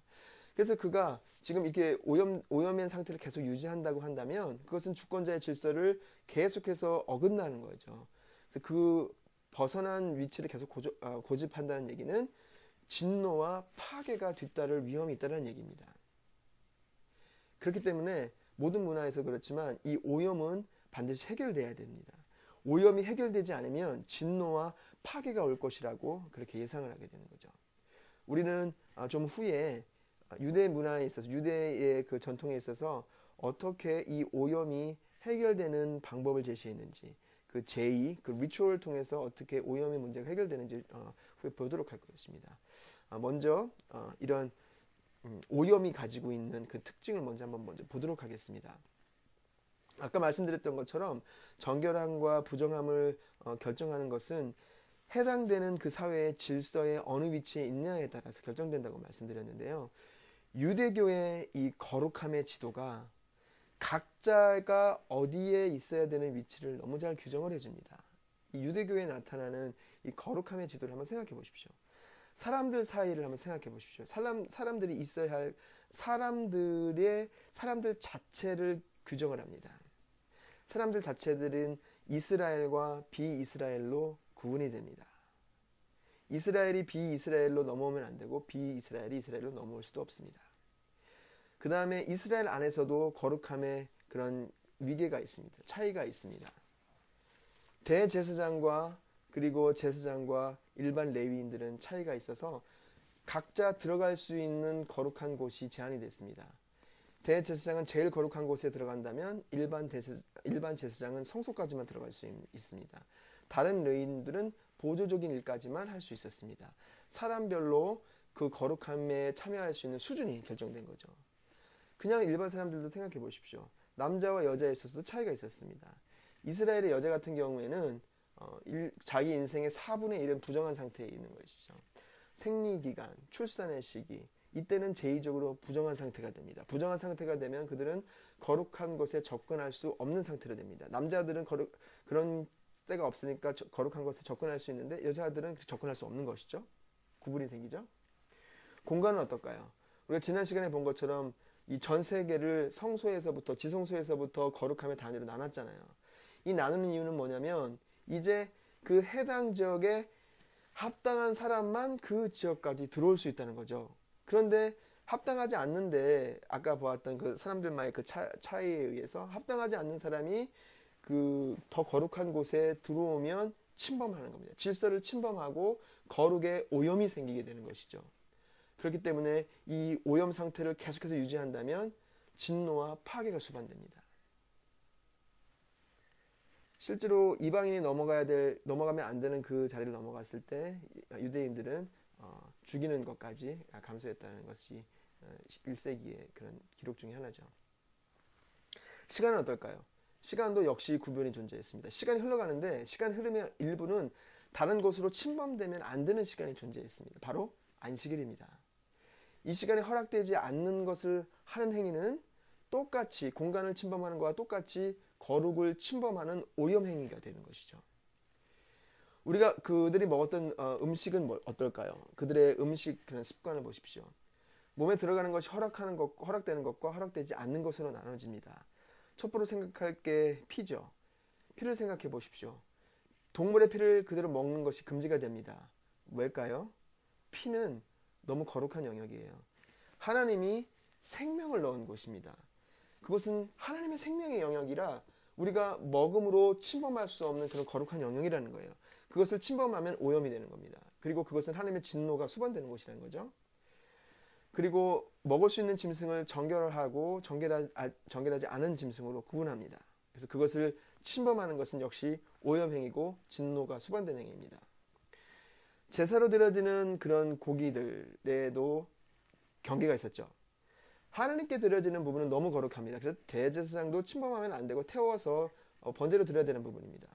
그래서 그가 지금 이렇게 오염된 상태를 계속 유지한다고 한다면 그것은 주권자의 질서를 계속해서 어긋나는 거죠. 그래서 그 벗어난 위치를 계속 고집한다는 얘기는 진노와 파괴가 뒤따를 위험이 있다는 얘기입니다. 그렇기 때문에 모든 문화에서 그렇지만 이 오염은 반드시 해결돼야 됩니다. 오염이 해결되지 않으면 진노와 파괴가 올 것이라고 그렇게 예상을 하게 되는 거죠. 우리는 좀 후에 유대 문화에 있어서 유대의 그 전통에 있어서 어떻게 이 오염이 해결되는 방법을 제시했는지 그 제의, 그 리추얼을 통해서 어떻게 오염의 문제가 해결되는지 후에 보도록 할 것입니다. 먼저 이런 오염이 가지고 있는 그 특징을 먼저 보도록 하겠습니다. 아까 말씀드렸던 것처럼 정결함과 부정함을 결정하는 것은 해당되는 그 사회의 질서의 어느 위치에 있냐에 따라서 결정된다고 말씀드렸는데요. 유대교의 이 거룩함의 지도가 각자가 어디에 있어야 되는 위치를 너무 잘 규정을 해줍니다. 이 유대교에 나타나는 이 거룩함의 지도를 한번 생각해 보십시오. 사람들 사이를 한번 생각해 보십시오. 사람들이 있어야 할 사람들 자체를 규정을 합니다. 사람들 자체들은 이스라엘과 비이스라엘로 구분이 됩니다. 이스라엘이 비이스라엘로 넘어오면 안 되고 비이스라엘이 이스라엘로 넘어올 수도 없습니다. 그 다음에 이스라엘 안에서도 거룩함의 그런 위계가 있습니다. 차이가 있습니다. 대제사장과 그리고 제사장과 일반 레위인들은 차이가 있어서 각자 들어갈 수 있는 거룩한 곳이 제한이 됐습니다. 대제사장은 제일 거룩한 곳에 들어간다면 일반 제사장은 성소까지만 들어갈 수 있습니다. 다른 레위인들은 보조적인 일까지만 할 수 있었습니다. 사람별로 그 거룩함에 참여할 수 있는 수준이 결정된 거죠. 그냥 일반 사람들도 생각해 보십시오. 남자와 여자에 있어서도 차이가 있었습니다. 이스라엘의 여자 같은 경우에는 자기 인생의 4분의 1은 부정한 상태에 있는 것이죠. 생리기간, 출산의 시기, 이때는 제의적으로 부정한 상태가 됩니다. 부정한 상태가 되면 그들은 거룩한 것에 접근할 수 없는 상태로 됩니다. 남자들은 그런 때가 없으니까 거룩한 것에 접근할 수 있는데 여자들은 접근할 수 없는 것이죠. 구분이 생기죠. 공간은 어떨까요? 우리가 지난 시간에 본 것처럼 이 전 세계를 성소에서부터 지성소에서부터 거룩함의 단위로 나눴잖아요. 이 나누는 이유는 뭐냐면 이제 그 해당 지역에 합당한 사람만 그 지역까지 들어올 수 있다는 거죠. 그런데 합당하지 않는데 아까 보았던 그 사람들만의 그 차이에 의해서 합당하지 않는 사람이 그 더 거룩한 곳에 들어오면 침범하는 겁니다. 질서를 침범하고 거룩에 오염이 생기게 되는 것이죠. 그렇기 때문에 이 오염 상태를 계속해서 유지한다면 진노와 파괴가 수반됩니다. 실제로 이방인이 넘어가면 안 되는 그 자리를 넘어갔을 때 유대인들은 죽이는 것까지 감수했다는 것이 1세기의 그런 기록 중에 하나죠. 시간은 어떨까요? 시간도 역시 구별이 존재했습니다. 시간이 흘러가는데 시간이 흐르면 일부는 다른 곳으로 침범되면 안 되는 시간이 존재했습니다. 바로 안식일입니다. 이 시간에 허락되지 않는 것을 하는 행위는 똑같이 공간을 침범하는 것과 똑같이 거룩을 침범하는 오염 행위가 되는 것이죠. 우리가 그들이 먹었던 음식은 어떨까요? 그들의 음식 그런 습관을 보십시오. 몸에 들어가는 것이 허락되는 것과 허락되지 않는 것으로 나눠집니다. 첩보로 생각할 게 피죠. 피를 생각해 보십시오. 동물의 피를 그대로 먹는 것이 금지가 됩니다. 왜일까요? 피는 너무 거룩한 영역이에요. 하나님이 생명을 넣은 곳입니다. 그것은 하나님의 생명의 영역이라 우리가 먹음으로 침범할 수 없는 그런 거룩한 영역이라는 거예요. 그것을 침범하면 오염이 되는 겁니다. 그리고 그것은 하나님의 진노가 수반되는 곳이라는 거죠. 그리고 먹을 수 있는 짐승을 정결하고 정결하지 않은 짐승으로 구분합니다. 그래서 그것을 침범하는 것은 역시 오염행위고 진노가 수반되는 행위입니다. 제사로 드려지는 그런 고기들에도 경계가 있었죠. 하나님께 드려지는 부분은 너무 거룩합니다. 그래서 대제사장도 침범하면 안 되고 태워서 번제로 드려야 되는 부분입니다.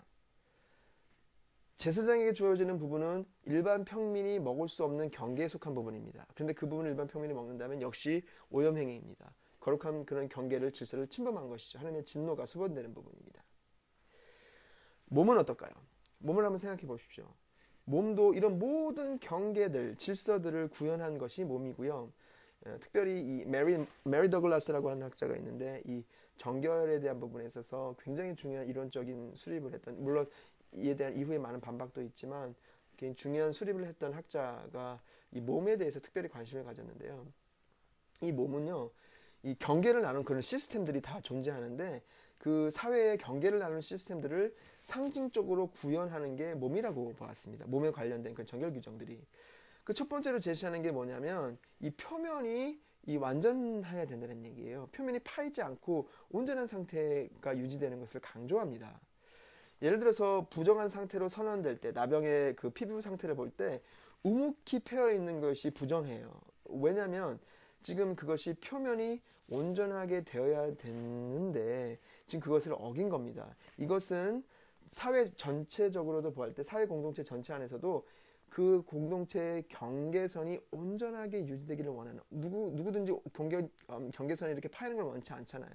제사장에게 주어지는 부분은 일반 평민이 먹을 수 없는 경계에 속한 부분입니다. 그런데 그 부분을 일반 평민이 먹는다면 역시 오염행위입니다. 거룩한 그런 경계를 질서를 침범한 것이죠. 하나님의 진노가 수반되는 부분입니다. 몸은 어떨까요? 몸을 한번 생각해 보십시오. 몸도 이런 모든 경계들, 질서들을 구현한 것이 몸이고요. 특별히 이 메리 더글라스라고 하는 학자가 있는데 이 정결에 대한 부분에 있어서 굉장히 중요한 이론적인 수립을 했던, 물론 이에 대한 이후에 많은 반박도 있지만 굉장히 중요한 수립을 했던 학자가 이 몸에 대해서 특별히 관심을 가졌는데요. 이 몸은요, 이 경계를 나눈 그런 시스템들이 다 존재하는데 그 사회의 경계를 나누는 시스템들을 상징적으로 구현하는 게 몸이라고 보았습니다. 몸에 관련된 그 정결 규정들이. 그 첫 번째로 제시하는 게 뭐냐면 이 표면이 이 완전해야 된다는 얘기예요. 표면이 파이지 않고 온전한 상태가 유지되는 것을 강조합니다. 예를 들어서 부정한 상태로 선언될 때 나병의 그 피부 상태를 볼 때 우묵히 패여 있는 것이 부정해요. 왜냐하면 지금 그것이 표면이 온전하게 되어야 되는데 지금 그것을 어긴 겁니다. 이것은 사회 전체적으로도 보할 때 사회 공동체 전체 안에서도 그 공동체의 경계선이 온전하게 유지되기를 원하는 누구든지 경계선이 이렇게 파이는 걸 원치 않잖아요.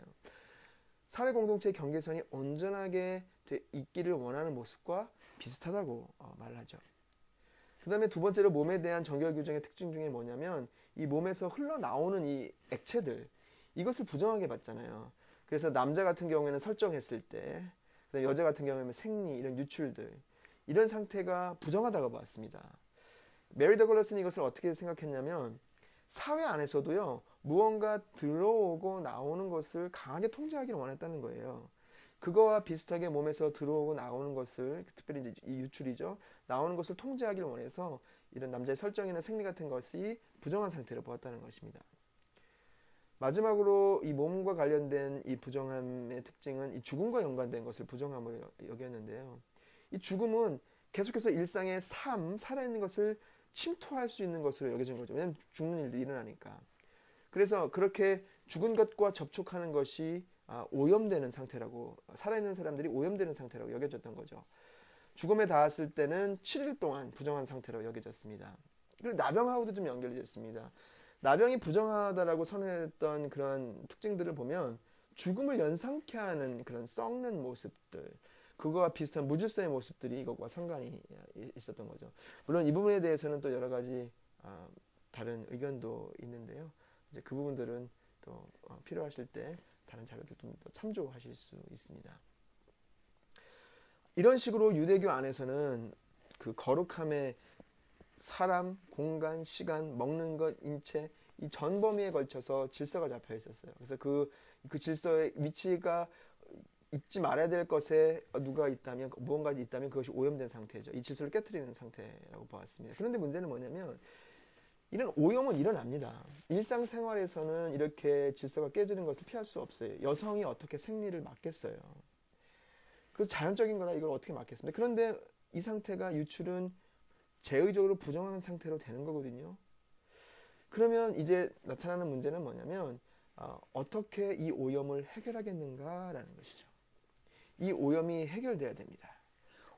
사회 공동체의 경계선이 온전하게 있기를 원하는 모습과 비슷하다고 말하죠. 그 다음에 두 번째로 몸에 대한 정결 규정의 특징 중에 뭐냐면 이 몸에서 흘러나오는 이 액체들 이것을 부정하게 봤잖아요. 그래서 남자 같은 경우에는 설정했을 때 여자 같은 경우에는 생리 이런 유출들 이런 상태가 부정하다고 봤습니다. 메리 더글라스는 이것을 어떻게 생각했냐면 사회 안에서도요 무언가 들어오고 나오는 것을 강하게 통제하기를 원했다는 거예요. 그거와 비슷하게 몸에서 들어오고 나오는 것을 특별히 이제 이 유출이죠. 나오는 것을 통제하기를 원해서 이런 남자의 설정이나 생리 같은 것이 부정한 상태로 보았다는 것입니다. 마지막으로 이 몸과 관련된 이 부정함의 특징은 이 죽음과 연관된 것을 부정함으로 여겼는데요. 이 죽음은 계속해서 일상의 살아있는 것을 침투할 수 있는 것으로 여겨진 거죠. 왜냐하면 죽는 일도 일어나니까. 그래서 그렇게 죽은 것과 접촉하는 것이 오염되는 상태라고 살아있는 사람들이 오염되는 상태라고 여겨졌던 거죠. 죽음에 닿았을 때는 7일 동안 부정한 상태로 여겨졌습니다. 그리고 나병하고도 좀 연결이 됐습니다. 나병이 부정하다라고 선언했던 그런 특징들을 보면 죽음을 연상케 하는 그런 썩는 모습들 그거와 비슷한 무질서의 모습들이 이것과 상관이 있었던 거죠. 물론 이 부분에 대해서는 또 여러 가지 다른 의견도 있는데요. 이제 그 부분들은 또 필요하실 때 다른 자료들 좀 더 참조하실 수 있습니다. 이런 식으로 유대교 안에서는 그 거룩함의 사람, 공간, 시간, 먹는 것, 인체 이 전 범위에 걸쳐서 질서가 잡혀 있었어요. 그래서 그 질서의 위치가 잊지 말아야 될 것에 누가 있다면 무언가 있다면 그것이 오염된 상태죠. 이 질서를 깨트리는 상태라고 보았습니다. 그런데 문제는 뭐냐면 이런 오염은 일어납니다. 일상생활에서는 이렇게 질서가 깨지는 것을 피할 수 없어요. 여성이 어떻게 생리를 막겠어요. 그래서 자연적인 거라 이걸 어떻게 막겠습니까? 그런데 이 상태가 유출은 제의적으로 부정한 상태로 되는 거거든요. 그러면 이제 나타나는 문제는 뭐냐면 어떻게 이 오염을 해결하겠는가라는 것이죠. 이 오염이 해결돼야 됩니다.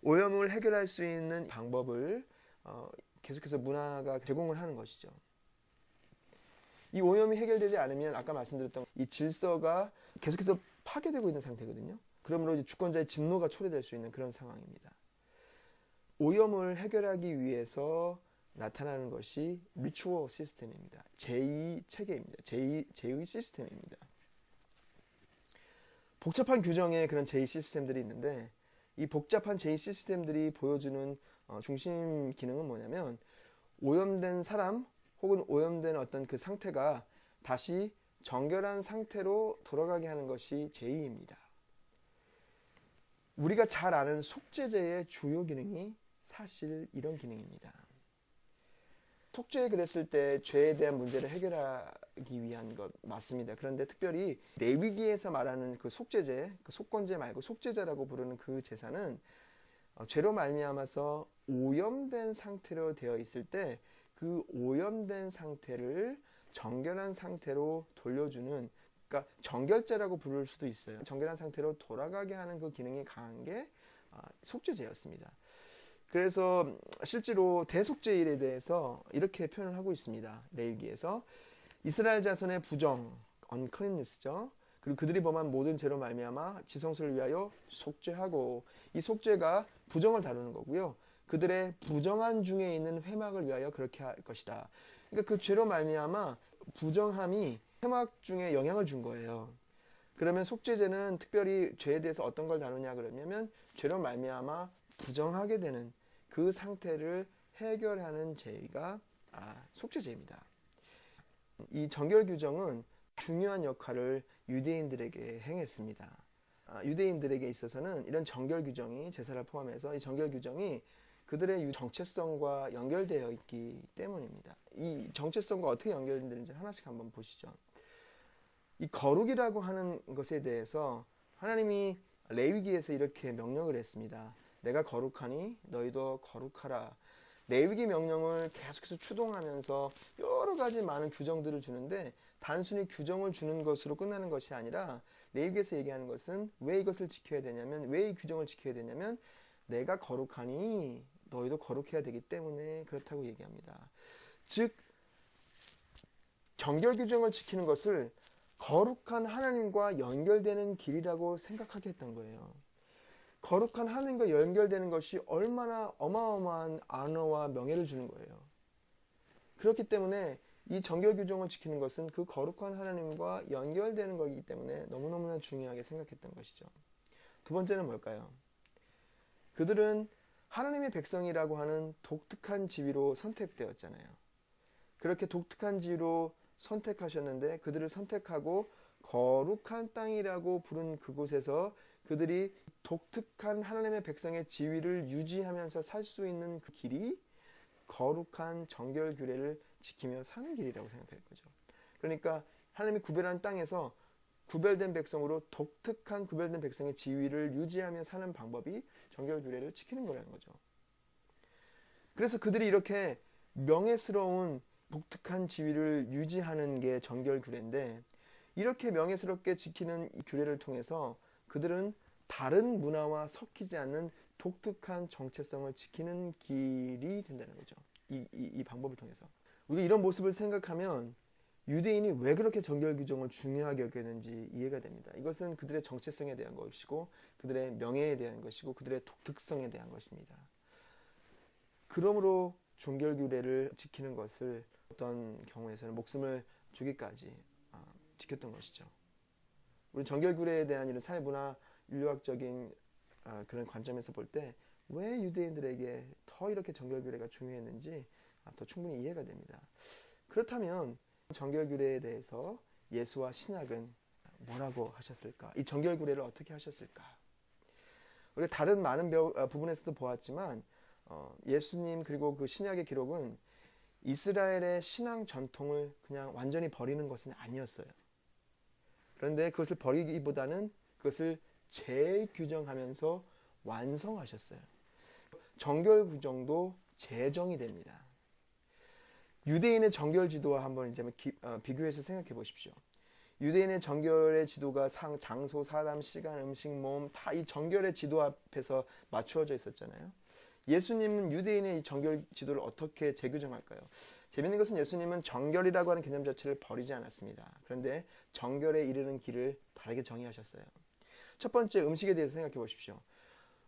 오염을 해결할 수 있는 방법을 계속해서 문화가 제공을 하는 것이죠. 이 오염이 해결되지 않으면 아까 말씀드렸던 이 질서가 계속해서 파괴되고 있는 상태거든요. 그러므로 이제 주권자의 진노가 초래될 수 있는 그런 상황입니다. 오염을 해결하기 위해서 나타나는 것이 리추얼 시스템입니다. 제2 체계입니다. 제2의 시스템입니다. 복잡한 규정의 그런 제2 시스템들이 있는데 이 복잡한 제2 시스템들이 보여주는 중심 기능은 뭐냐면 오염된 사람 혹은 오염된 어떤 그 상태가 다시 정결한 상태로 돌아가게 하는 것이 제2입니다. 우리가 잘 아는 속죄제의 주요 기능이 사실 이런 기능입니다. 속죄 그랬을 때 죄에 대한 문제를 해결하기 위한 것 맞습니다. 그런데 특별히 레위기에서 말하는 그 속죄제, 그 속건제 말고 속죄제라고 부르는 그 제사는 죄로 말미암아서 오염된 상태로 되어 있을 때 그 오염된 상태를 정결한 상태로 돌려주는 그러니까 정결제라고 부를 수도 있어요. 정결한 상태로 돌아가게 하는 그 기능이 강한 게 속죄제였습니다. 그래서 실제로 대속죄일에 대해서 이렇게 표현을 하고 있습니다. 레위기에서 이스라엘 자손의 부정, uncleanness죠. 그리고 그들이 범한 모든 죄로 말미암아 지성소를 위하여 속죄하고 이 속죄가 부정을 다루는 거고요. 그들의 부정한 중에 있는 회막을 위하여 그렇게 할 것이다. 그러니까 그 죄로 말미암아 부정함이 회막 중에 영향을 준 거예요. 그러면 속죄제는 특별히 죄에 대해서 어떤 걸 다루냐 그러면 죄로 말미암아 부정하게 되는 그 상태를 해결하는 제의가 속죄제입니다. 이 정결 규정은 중요한 역할을 유대인들에게 행했습니다. 유대인들에게 있어서는 이런 정결 규정이, 제사를 포함해서 이 정결 규정이 그들의 정체성과 연결되어 있기 때문입니다. 이 정체성과 어떻게 연결되는지 하나씩 한번 보시죠. 이 거룩이라고 하는 것에 대해서 하나님이 레위기에서 이렇게 명령을 했습니다. 내가 거룩하니 너희도 거룩하라. 레위기 명령을 계속해서 추동하면서 여러 가지 많은 규정들을 주는데, 단순히 규정을 주는 것으로 끝나는 것이 아니라 레위기에서 얘기하는 것은 왜 이것을 지켜야 되냐면, 왜 이 규정을 지켜야 되냐면 내가 거룩하니 너희도 거룩해야 되기 때문에 그렇다고 얘기합니다. 즉 정결 규정을 지키는 것을 거룩한 하나님과 연결되는 길이라고 생각하게 했던 거예요. 거룩한 하나님과 연결되는 것이 얼마나 어마어마한 안어와 명예를 주는 거예요. 그렇기 때문에 이 정결 규정을 지키는 것은 그 거룩한 하나님과 연결되는 것이기 때문에 너무너무나 중요하게 생각했던 것이죠. 두 번째는 뭘까요? 그들은 하나님의 백성이라고 하는 독특한 지위로 선택되었잖아요. 그렇게 독특한 지위로 선택하셨는데, 그들을 선택하고 거룩한 땅이라고 부른 그곳에서 그들이 독특한 하나님의 백성의 지위를 유지하면서 살 수 있는 그 길이 거룩한 정결 규례를 지키며 사는 길이라고 생각할 거죠. 그러니까 하나님이 구별한 땅에서 구별된 백성으로 독특한 구별된 백성의 지위를 유지하며 사는 방법이 정결 규례를 지키는 거라는 거죠. 그래서 그들이 이렇게 명예스러운 독특한 지위를 유지하는 게 정결 규례인데, 이렇게 명예스럽게 지키는 이 규례를 통해서 그들은 다른 문화와 섞이지 않는 독특한 정체성을 지키는 길이 된다는 거죠. 이 방법을 통해서. 우리가 이런 모습을 생각하면 유대인이 왜 그렇게 정결 규정을 중요하게 여겼는지 이해가 됩니다. 이것은 그들의 정체성에 대한 것이고, 그들의 명예에 대한 것이고, 그들의 독특성에 대한 것입니다. 그러므로 정결 규례를 지키는 것을 어떤 경우에서는 목숨을 주기까지 지켰던 것이죠. 우리 정결 규례에 대한 이런 사회문화 인류학적인 그런 관점에서 볼 때 왜 유대인들에게 더 이렇게 정결 규례가 중요했는지 더 충분히 이해가 됩니다. 그렇다면 정결 규례에 대해서 예수와 신약은 뭐라고 하셨을까? 이 정결 규례를 어떻게 하셨을까? 우리가 다른 많은 부분에서도 보았지만 예수님 그리고 그 신약의 기록은 이스라엘의 신앙 전통을 그냥 완전히 버리는 것은 아니었어요. 그런데 그것을 버리기보다는 그것을 재규정하면서 완성하셨어요. 정결 규정도 재정이 됩니다. 유대인의 정결 지도와 한번 이제 비교해서 생각해 보십시오. 유대인의 정결의 지도가 장소, 사람, 시간, 음식, 몸 다 이 정결의 지도 앞에서 맞추어져 있었잖아요. 예수님은 유대인의 이 정결 지도를 어떻게 재규정할까요? 재밌는 것은 예수님은 정결이라고 하는 개념 자체를 버리지 않았습니다. 그런데 정결에 이르는 길을 다르게 정의하셨어요. 첫 번째, 음식에 대해서 생각해 보십시오.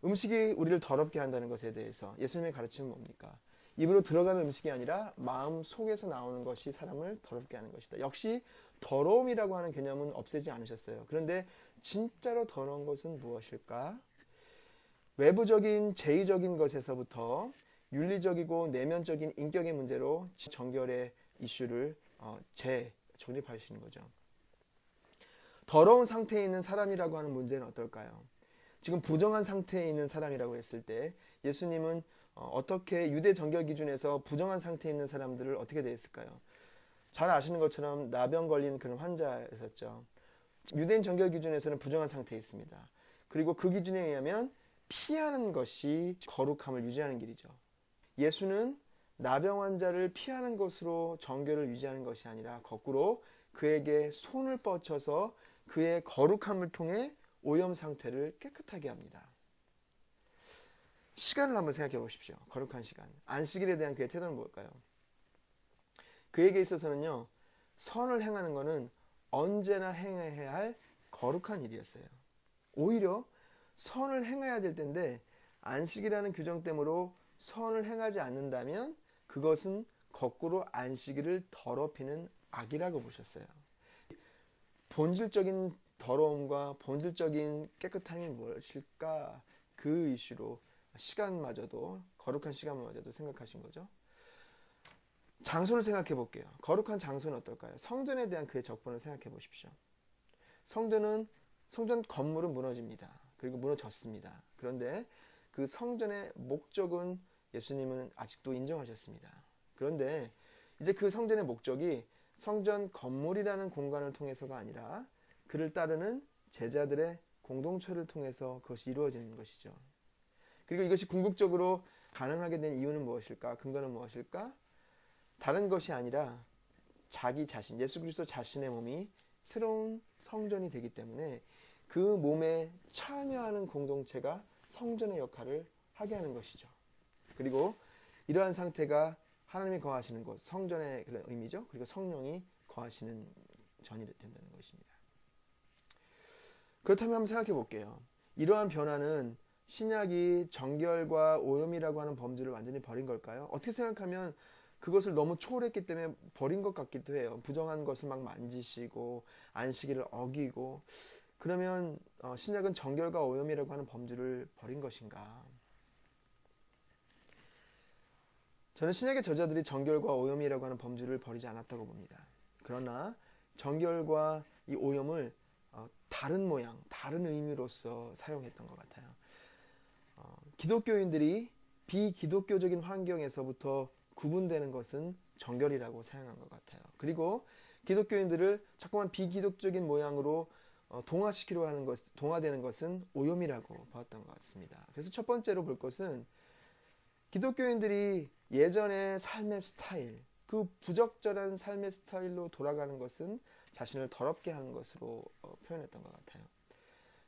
음식이 우리를 더럽게 한다는 것에 대해서 예수님의 가르침은 뭡니까? 입으로 들어가는 음식이 아니라 마음 속에서 나오는 것이 사람을 더럽게 하는 것이다. 역시 더러움이라고 하는 개념은 없애지 않으셨어요. 그런데 진짜로 더러운 것은 무엇일까? 외부적인 제의적인 것에서부터 윤리적이고 내면적인 인격의 문제로 정결의 이슈를 재정립하시는 거죠. 더러운 상태에 있는 사람이라고 하는 문제는 어떨까요? 지금 부정한 상태에 있는 사람이라고 했을 때 예수님은 어떻게 유대 정결 기준에서 부정한 상태에 있는 사람들을 어떻게 대했을까요? 잘 아시는 것처럼 나병 걸린 그런 환자였었죠. 유대인 정결 기준에서는 부정한 상태에 있습니다. 그리고 그 기준에 의하면 피하는 것이 거룩함을 유지하는 길이죠. 예수는 나병 환자를 피하는 것으로 정결을 유지하는 것이 아니라 거꾸로 그에게 손을 뻗쳐서 그의 거룩함을 통해 오염 상태를 깨끗하게 합니다. 시간을 한번 생각해 보십시오. 거룩한 시간. 안식일에 대한 그의 태도는 뭘까요? 그에게 있어서는요, 선을 행하는 것은 언제나 행해야 할 거룩한 일이었어요. 오히려 선을 행해야 될 텐데 안식이라는 규정 때문에 선을 행하지 않는다면 그것은 거꾸로 안식일을 더럽히는 악이라고 보셨어요. 본질적인 더러움과 본질적인 깨끗함이 무엇일까? 그 이슈로 시간마저도, 거룩한 시간마저도 생각하신 거죠. 장소를 생각해 볼게요. 거룩한 장소는 어떨까요? 성전에 대한 그의 적본을 생각해 보십시오. 성전 건물은 무너집니다. 그리고 무너졌습니다. 그런데 그 성전의 목적은 예수님은 아직도 인정하셨습니다. 그런데 이제 그 성전의 목적이 성전 건물이라는 공간을 통해서가 아니라 그를 따르는 제자들의 공동체를 통해서 그것이 이루어지는 것이죠. 그리고 이것이 궁극적으로 가능하게 된 이유는 무엇일까? 근거는 무엇일까? 다른 것이 아니라 자기 자신, 예수 그리스도 자신의 몸이 새로운 성전이 되기 때문에 그 몸에 참여하는 공동체가 성전의 역할을 하게 하는 것이죠. 그리고 이러한 상태가 하나님이 거하시는 곳, 성전의 그런 의미죠. 그리고 성령이 거하시는 전이 된다는 것입니다. 그렇다면 한번 생각해 볼게요. 이러한 변화는 신약이 정결과 오염이라고 하는 범주를 완전히 버린 걸까요? 어떻게 생각하면 그것을 너무 초월했기 때문에 버린 것 같기도 해요. 부정한 것을 막 만지시고 안식일을 어기고 그러면 신약은 정결과 오염이라고 하는 범주를 버린 것인가? 저는 신약의 저자들이 정결과 오염이라고 하는 범주를 버리지 않았다고 봅니다. 그러나 정결과 이 오염을 다른 모양, 다른 의미로서 사용했던 것 같아요. 기독교인들이 비기독교적인 환경에서부터 구분되는 것은 정결이라고 사용한 것 같아요. 그리고 기독교인들을 자꾸만 비기독적인 모양으로 동화시키려 하는 것, 동화되는 것은 오염이라고 봤던 것 같습니다. 그래서 첫 번째로 볼 것은 기독교인들이 예전의 삶의 스타일, 그 부적절한 삶의 스타일로 돌아가는 것은 자신을 더럽게 하는 것으로 표현했던 것 같아요.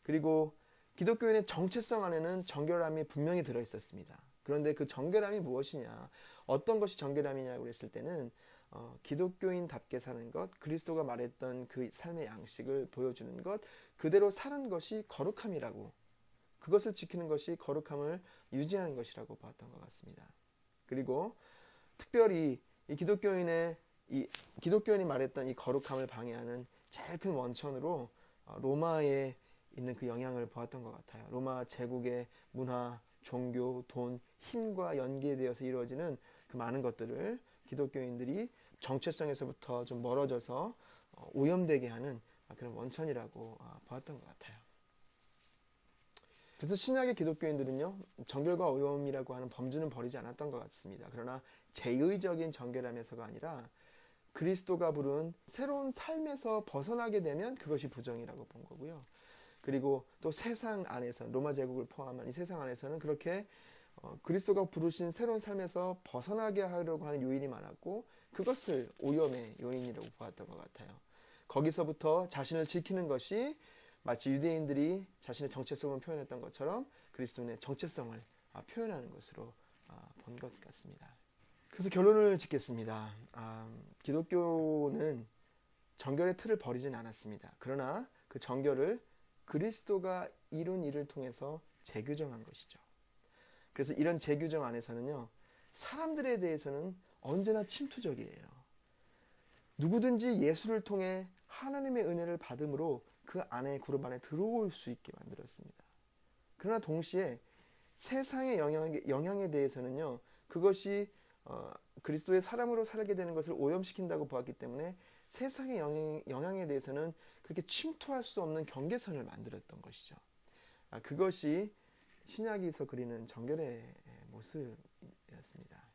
그리고 기독교인의 정체성 안에는 정결함이 분명히 들어있었습니다. 그런데 그 정결함이 무엇이냐, 어떤 것이 정결함이냐고 그랬을 때는 기독교인답게 사는 것, 그리스도가 말했던 그 삶의 양식을 보여주는 것, 그대로 사는 것이 거룩함이라고, 그것을 지키는 것이 거룩함을 유지하는 것이라고 봤던 것 같습니다. 그리고 특별히 이 기독교인이 말했던 이 거룩함을 방해하는 제일 큰 원천으로 로마에 있는 그 영향을 보았던 것 같아요. 로마 제국의 문화, 종교, 돈, 힘과 연계되어서 이루어지는 그 많은 것들을 기독교인들이 정체성에서부터 좀 멀어져서 오염되게 하는 그런 원천이라고 보았던 것 같아요. 그래서 신약의 기독교인들은요, 정결과 오염이라고 하는 범주는 버리지 않았던 것 같습니다. 그러나 제의적인 정결함에서가 아니라 그리스도가 부른 새로운 삶에서 벗어나게 되면 그것이 부정이라고 본 거고요. 그리고 또 세상 안에서, 로마 제국을 포함한 이 세상 안에서는 그렇게 그리스도가 부르신 새로운 삶에서 벗어나게 하려고 하는 요인이 많았고 그것을 오염의 요인이라고 보았던 것 같아요. 거기서부터 자신을 지키는 것이 마치 유대인들이 자신의 정체성을 표현했던 것처럼 그리스도인의 정체성을 표현하는 것으로 본 것 같습니다. 그래서 결론을 짓겠습니다. 기독교는 정결의 틀을 버리진 않았습니다. 그러나 그 정결을 그리스도가 이룬 일을 통해서 재규정한 것이죠. 그래서 이런 재규정 안에서는요, 사람들에 대해서는 언제나 침투적이에요. 누구든지 예수를 통해 하나님의 은혜를 받음으로 그 안에 그룹 안에 들어올 수 있게 만들었습니다. 그러나 동시에 세상의 영향에 대해서는요, 그것이 그리스도의 사람으로 살게 되는 것을 오염시킨다고 보았기 때문에 세상의 영향에 대해서는 그렇게 침투할 수 없는 경계선을 만들었던 것이죠. 그것이 신약에서 그리는 정결의 모습이었습니다.